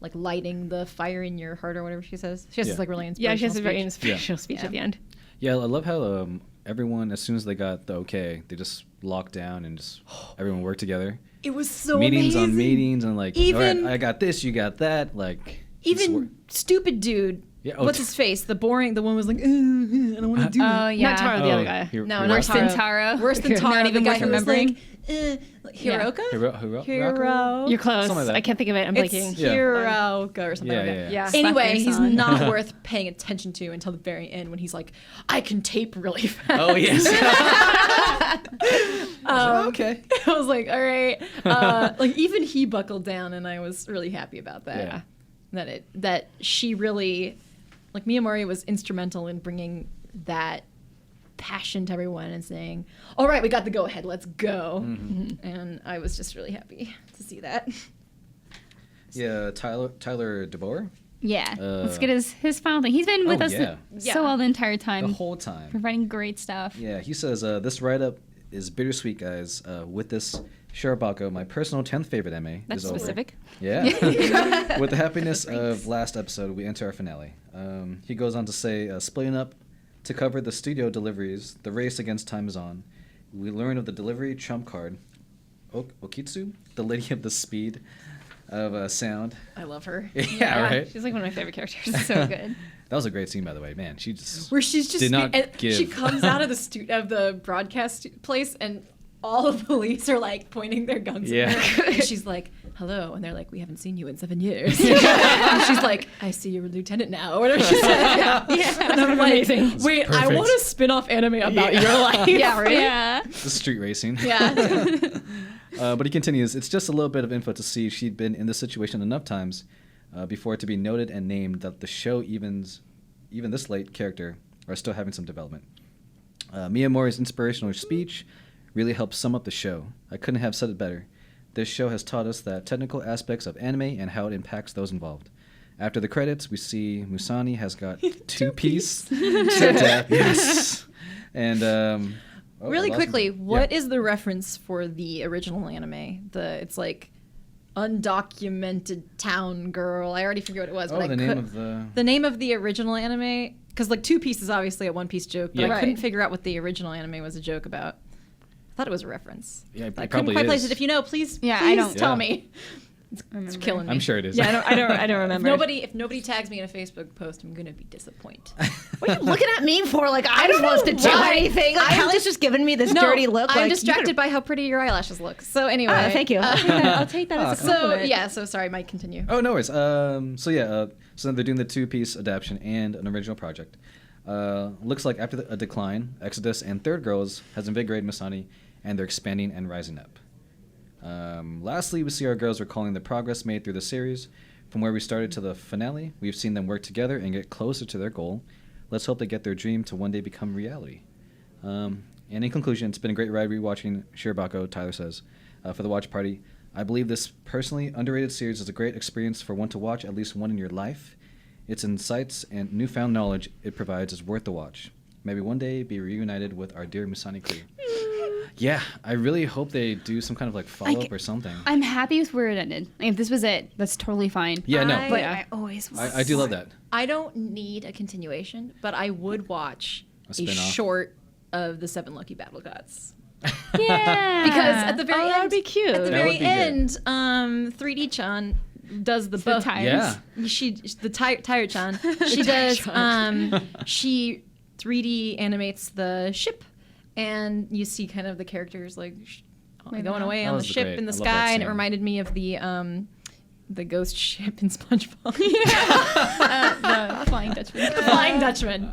like lighting the fire in your heart or whatever she says. She has this like really inspirational. Yeah, she has a very speech. inspirational speech at the end. Yeah, I love how everyone, as soon as they got the okay, they just locked down and just everyone worked together. It was so meetings amazing. on meetings and like, Even- all right, I got this, you got that. Like Even stupid dude. Yeah, What's his face? The one was like, I don't want to do it. Oh yeah. Not Taro, the other guy. No, Worse not than Taro. Taro. Worse than Taro. Not even the guy worth who was remembering. like, Hiroka? Hero? You're close. Something like that. I can't think of it. I'm It's blanking. Yeah. Hiroka or something Yeah, like that. yeah, Yeah. Anyway, Slap he's face on. not worth paying attention to until the very end when he's like, I can tape really fast. Oh yes. Okay. I was like, all right. Like even he buckled down, and I was really happy about that. Yeah. That she really, like Miyamori was instrumental in bringing that passion to everyone and saying, all right, we got the go ahead, let's go. Mm-hmm. And I was just really happy to see that. Yeah, Tyler DeBoer. Yeah. Let's Uh, get his final thing. He's been with oh, us yeah. so well the entire time, The whole time. providing great stuff. Yeah, he says, this write-up is bittersweet, guys. With this Shirobako, my personal 10th favorite anime That's is over. specific. Yeah. With the happiness of last episode, we enter our finale. He goes on to say, splitting up to cover the studio deliveries, the race against time is on. We learn of the delivery trump card, Okitsu, the lady of the speed of sound. I love her. Yeah, right? She's like one of my favorite characters. So good. That was a great scene, by the way. Man, she just... Where she's just Did not and give. she comes out of the broadcast place, and all of the police are like pointing their guns Yeah. at her. And she's like, hello, and they're like, we haven't seen you in 7 years. And she's like, I see you're a lieutenant now, or whatever she said. Yeah. And I'm like, amazing. wait, I perfect. want a spin-off anime about your life. Yeah, right? Yeah. The street racing. Yeah. But he continues, it's just a little bit of info to see she'd been in this situation enough times before it to be noted and named that the show even this late character are still having some development. Miyamori's inspirational speech really helps sum up the show. I couldn't have said it better. This show has taught us that technical aspects of anime and how it impacts those involved. After the credits, we see Musani has got two-piece to adapt. Yes. And Really I lost quickly, it. what Yeah. is the reference for the original anime? It's like undocumented town girl. I already forget what it was, but the I name could. of the... The name of the original anime, because like Two Piece is obviously a One Piece joke, but Yeah. I couldn't Right. figure out what the original anime was a joke about. I thought it was a reference. Yeah, it I couldn't probably quite place is. it. If you know, please, Yeah, please I don't- tell Yeah. me. It's killing me. I'm sure it is. Yeah, I don't remember. If nobody tags me in a Facebook post, I'm gonna be disappointed. What are you looking at me for? Like I'm don't supposed to know do why. anything. Like, I'm Kelly's just giving me this dirty look. I'm like, you distracted could've- by how pretty your eyelashes look. So anyway, Thank you. I'll take that as a So compliment. yeah, so sorry, Mike. Continue. Oh, no worries. So they're doing the two-piece adaptation and an original project. Looks like after a decline, Exodus and Third Girls has invigorated Masani, and they're expanding and rising up. Lastly, we see our girls recalling the progress made through the series. From where we started to the finale, we've seen them work together and get closer to their goal. Let's hope they get their dream to one day become reality. And in conclusion, it's been a great ride rewatching Shirobako, Tyler says, for the watch party. I believe this personally underrated series is a great experience for one to watch at least one in your life. Its insights and newfound knowledge it provides is worth the watch. Maybe one day be reunited with our dear Musani crew. Yeah, I really hope they do some kind of like follow-up or something. I'm happy with where it ended. Like, if this was it, that's totally fine. Yeah, no, But yeah. I always was. I do love that. I don't need a continuation, but I would watch a spin-off? short of the Seven Lucky Battle Gods. Yeah. Because at the very Oh, end, that would be cute. At the That very would be end, 3D-chan does the buff. tires. Yeah. The Tire-chan. She does. She 3D animates the ship, and you see kind of the characters like going away That on the was ship great. in the I love that sky, and it scene. reminded me of the ghost ship in SpongeBob. The Flying Dutchman. The Flying Dutchman.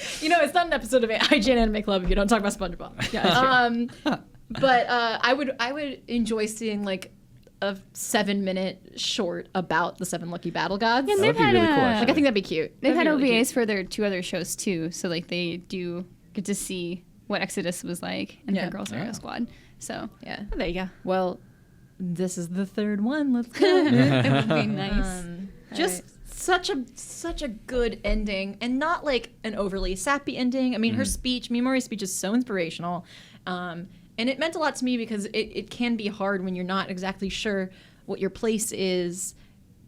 It's not an episode of IGN Anime Club if you don't talk about SpongeBob. Yeah, But I would enjoy seeing like a 7-minute short about the Seven Lucky Battle Gods. Yeah, That they've would be had really cool, a- actually. Like I think that'd be cute. They've That'd had be really OVAs cute. for their 2 other shows too, so like they do get to see what Exodus was like and Yeah. their Girls Hero Yeah. Squad. So Yeah. Oh, there you go. Well, this is the third one. Let's go. it would be nice. Just such a good ending, and not like an overly sappy ending. I mean, her speech, Mimori's speech, is so inspirational, And it meant a lot to me because it can be hard when you're not exactly sure what your place is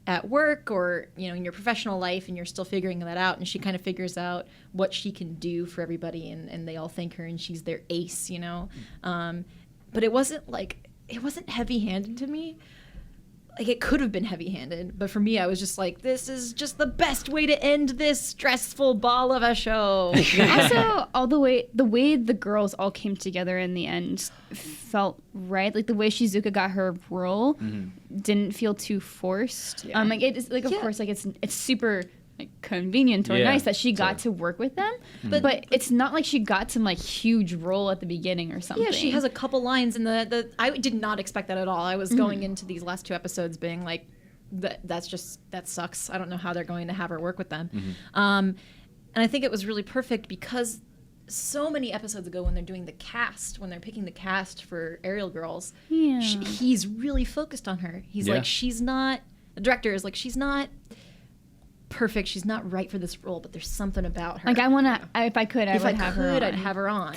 at work or, in your professional life, and you're still figuring that out. And she kind of figures out what she can do for everybody, and they all thank her, and she's their ace, But it wasn't heavy-handed to me. Like, it could have been heavy-handed, but for me, I was just like, this is just the best way to end this stressful ball of a show. Also, the way the girls all came together in the end felt right. Like, the way Shizuka got her role didn't feel too forced. Yeah. Of course, like, it's super convenient or nice that she got to work with them, but it's not like she got some huge role at the beginning or something. Yeah, she has a couple lines in the I did not expect that at all. I was going into these last 2 episodes being like, that sucks. I don't know how they're going to have her work with them. And I think it was really perfect because so many episodes ago when they're doing when they're picking the cast for Aerial Girls, he's really focused on her. He's like, the director is like, she's not perfect. She's not right for this role, but there's something about her. Like, I want to, if I could, I'd have her on. I'd have her on.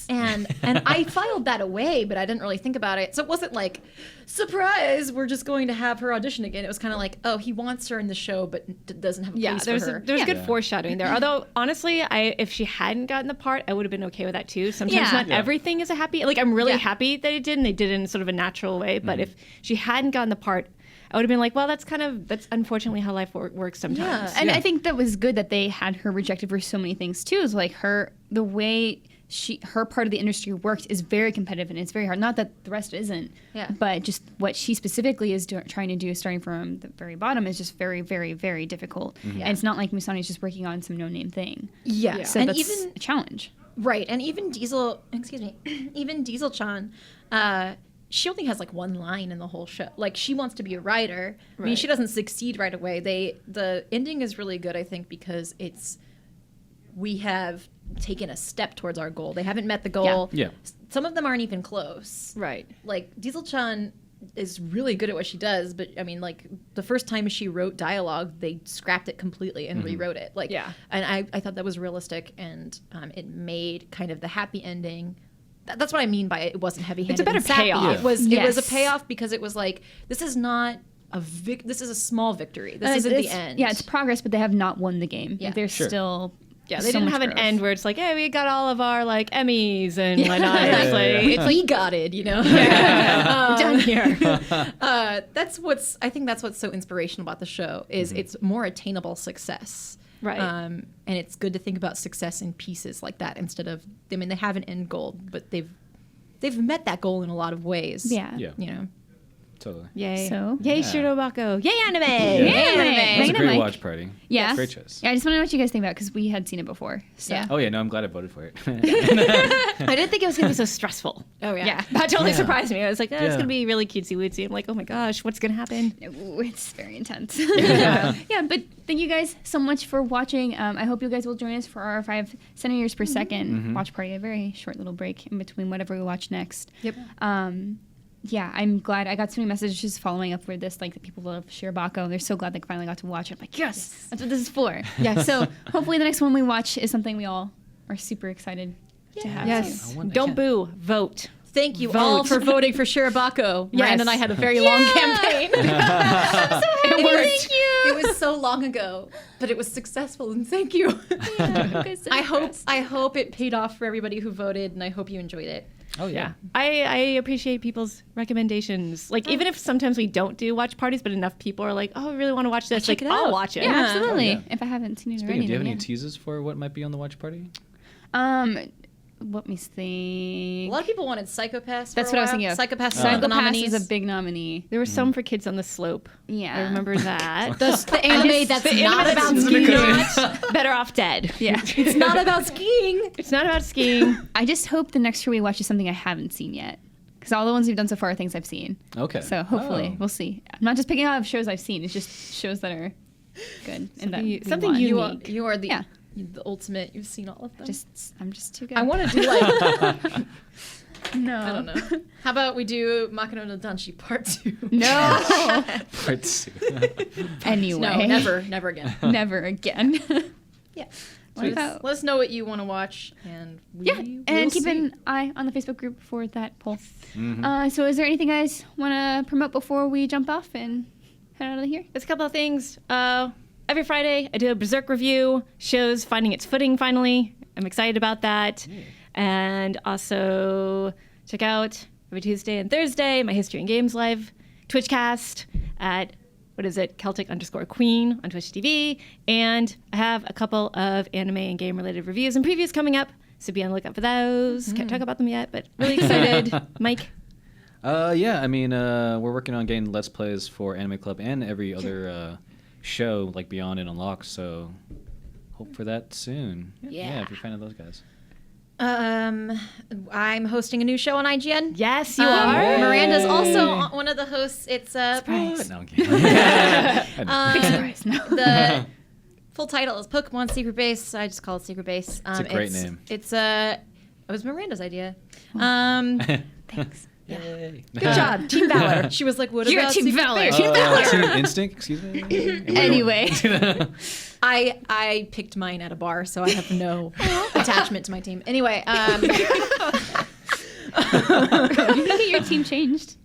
And I filed that away, but I didn't really think about it. So it wasn't like, surprise, we're just going to have her audition again. It was kind of like, oh, he wants her in the show, but doesn't have a place for her. There's good foreshadowing there. Although, honestly, if she hadn't gotten the part, I would have been okay with that too. Sometimes not everything is a happy, like, I'm really happy that it did, and they did it in sort of a natural way. But if she hadn't gotten the part, I would have been like, well, that's unfortunately how life works sometimes. And I think that was good that they had her rejected for so many things too. Is like the way her part of the industry worked is very competitive, and it's very hard. Not that the rest isn't, but just what she specifically is trying to do, starting from the very bottom, is just very, very, very difficult. And it's not like Musani's just working on some no-name thing. Yeah, so and that's even a challenge. Right, and even even Diesel-chan, she only has one line in the whole show. Like, she wants to be a writer. I mean, she doesn't succeed right away. The ending is really good, I think, because we have taken a step towards our goal. They haven't met the goal. Yeah. Some of them aren't even close. Right. Like, Diesel-chan is really good at what she does, but I mean, the first time she wrote dialogue, they scrapped it completely and rewrote it. And I thought that was realistic, and it made kind of the happy ending. That's what I mean by it wasn't heavy-handed. It's a better payoff. It was a payoff because it was like, this is not this is a small victory. This isn't the end. Yeah, it's progress, but they have not won the game. Yeah. They're still. Yeah, they didn't have an end where it's like, hey, we got all of our Emmys and whatnot. We got it, Done here. I think that's what's so inspirational about the show is it's more attainable success. Right. And it's good to think about success in pieces like that instead of, I mean, they have an end goal, but they've met that goal in a lot of ways. Yeah. Totally. Yay. So? Yay, Shirobako. Yay, anime. Yay, anime. It's a great Mike. watch party. Yeah. Great choice. Yeah, I just want to know what you guys think about it because we had seen it before. So. Yeah. Oh, yeah, no, I'm glad I voted for it. I didn't think it was going to be so stressful. Oh, yeah. That totally surprised me. I was like, it's going to be really cutesy-wootsy. I'm like, oh my gosh, what's going to happen? Ooh, it's very intense. Yeah, but thank you guys so much for watching. I hope you guys will join us for our 5 centimeters per second watch party, a very short little break in between whatever we watch next. Yep. Yeah, I'm glad. I got so many messages following up with this, like the people love Shirobako. They're so glad they finally got to watch it. I'm like, yes, that's what this is for. Yeah, so hopefully the next one we watch is something we all are super excited to have. Yes. Too. Don't boo. Vote. Thank you all for voting for Shirobako. Yes. Rand and I had a very long campaign. It worked. Thank you. It was so long ago, but it was successful, and thank you. I hope it paid off for everybody who voted, and I hope you enjoyed it. Oh, yeah. I appreciate people's recommendations. Like, even if sometimes we don't do watch parties, but enough people are like, oh, I really want to watch this. check it I'll out. watch it. Yeah, absolutely. Oh, yeah. If I haven't seen it Speaking already. of, do you have then any teases for what might be on the watch party? Let me A think. lot of people wanted Psychopaths. That's what I was thinking of. Psychopaths is one of the Psychopaths nominees. is a big nominee. There were some for Kids on the Slope. Yeah. I remember that. The anime that's not about skiing. Not Better Off Dead. Yeah. It's not about skiing. It's not about skiing. I just hope the next show we watch is something I haven't seen yet. Because all the ones we've done so far are things I've seen. Okay. So hopefully, Oh. we'll see. I'm not just picking out shows I've seen. It's just shows that are good. Something we you- want. You are the Yeah. the ultimate. You've seen all of them. I'm just too good. I want to do like No. I don't know. How about we do Makino no Danshi Part 2? No. Part 2. Anyway. No, never again. Never again. Yeah. Let Let us know what you want to watch, and we Yeah, will and keep see. an eye on the Facebook group for that poll. Mm-hmm. So is there anything you guys want to promote before we jump off and head out of here? There's a couple of things. Every Friday, I do a Berserk review. Show's finding its footing finally. I'm excited about that. And also check out every Tuesday and Thursday my History and Games live Twitchcast at Celtic_Queen on Twitch TV. And I have a couple of anime and game related reviews and previews coming up. So be on the lookout for those. Can't talk about them yet, but really excited. Mike? Yeah, I mean, we're working on getting Let's Plays for Anime Club and every other show, like Beyond and Unlocked, so hope for that soon. Yeah, if you're a fan of those guys. I'm hosting a new show on IGN. Yes, you are. Miranda's also one of the hosts. It's Surprise. No, I'm kidding. Big surprise. No. the full title is Pokemon Secret Base. I just call it Secret Base. It's a great name. It was Miranda's idea. Thanks. Yay. Good job. Team Valor. She was like, "What You're about Team Secret Valor. Base?" Team Valor. Team Instinct, excuse me. Anyway. I picked mine at a bar, so I have no attachment to my team. Anyway, You can get your team changed.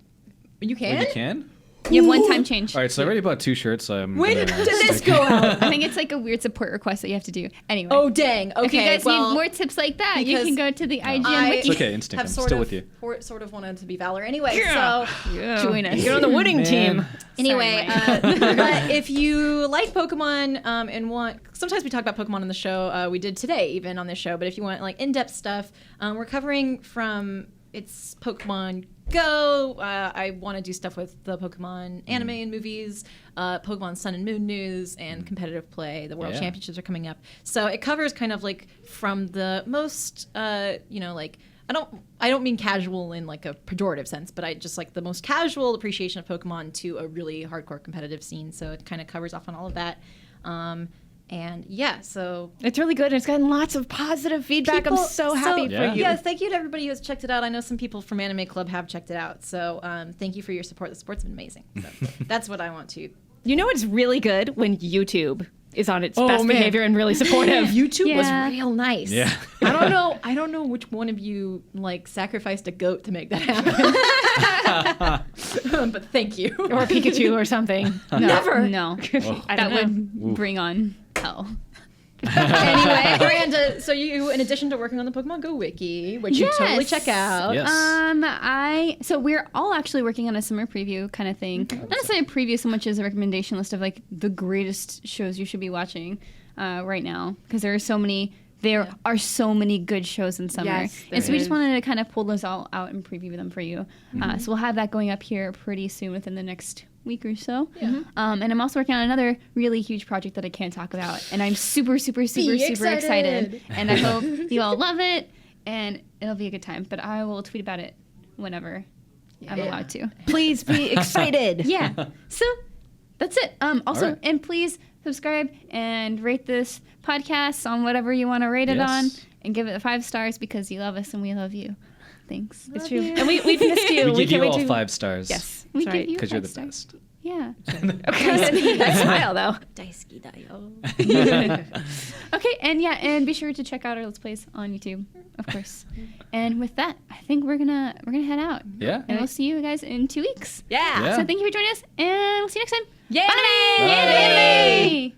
you Wait, can. you can? You have one-time change. All right, so I already bought 2 shirts. So I'm When gonna did this stick- go out? I think it's like a weird support request that you have to do. Anyway. Oh dang! Okay, if you guys well, need more tips like that, you because can go to the IGN I It's wiki. okay, Instinct. have I'm sort still of with you. sort of wanted to be Valor anyway. Yeah. So Yeah. Join us. You're on the winning Man. team. anyway, Sorry, but if you like Pokemon and want, sometimes we talk about Pokemon on the show. We did today even on this show. But if you want like in-depth stuff, we're covering from it's Pokemon Go. I want to do stuff with the Pokemon anime and movies, Pokemon Sun and Moon news, and competitive play. The World Yeah. Championships are coming up, so it covers kind of like from the most, like I don't mean casual in like a pejorative sense, but I just like the most casual appreciation of Pokemon to a really hardcore competitive scene. So it kind of covers off on all of that. And yeah, so It's really good. It's gotten lots of positive feedback. I'm so happy for Yeah. you. yeah, thank you to everybody who has checked it out. I know some people from Anime Club have checked it out. So thank you for your support. The support's been amazing. So that's what I want to. You know it's really good when YouTube is on its Oh, best man. behavior and really supportive. YouTube Yeah. was real nice. Yeah. I don't know which one of you like sacrificed a goat to make that happen. But thank you. Or Pikachu or something. No, Never. No. Oh. I That don't know. would bring on hell. Anyway, Miranda, so you, in addition to working on the Pokemon Go wiki, which you totally Yes. check out. Yes. So we're all actually working on a summer preview kind of thing. Not necessarily a preview so much as a recommendation list of like the greatest shows you should be watching right now, because there are so many. There are so many good shows in summer, Yes, and so there we just is. wanted to kind of pull those all out and preview them for you. So we'll have that going up here pretty soon, within the next week or so. And I'm also working on another really huge project that I can't talk about, and I'm super excited. And I hope you all love it, and it'll be a good time. But I will tweet about it whenever I'm allowed to. Please be excited. Yeah. So that's it. Also, right. and please subscribe and rate this podcast on whatever you want to rate it Yes. on, and give it 5 stars because you love us and we love you. Thanks. It's true. And we've missed you. We give can't you wait all to- 5 stars. Yes. We That's give right. you Because you're 5 the stars. best. Yeah. Okay. That smile, though. Daisuki da yo. Okay, and be sure to check out our Let's Plays on YouTube, of course. And with that, I think we're gonna head out. Yeah. And we'll see you guys in 2 weeks. Yeah. Yeah. So thank you for joining us, and we'll see you next time. Yay! Bye. Bye. Yay!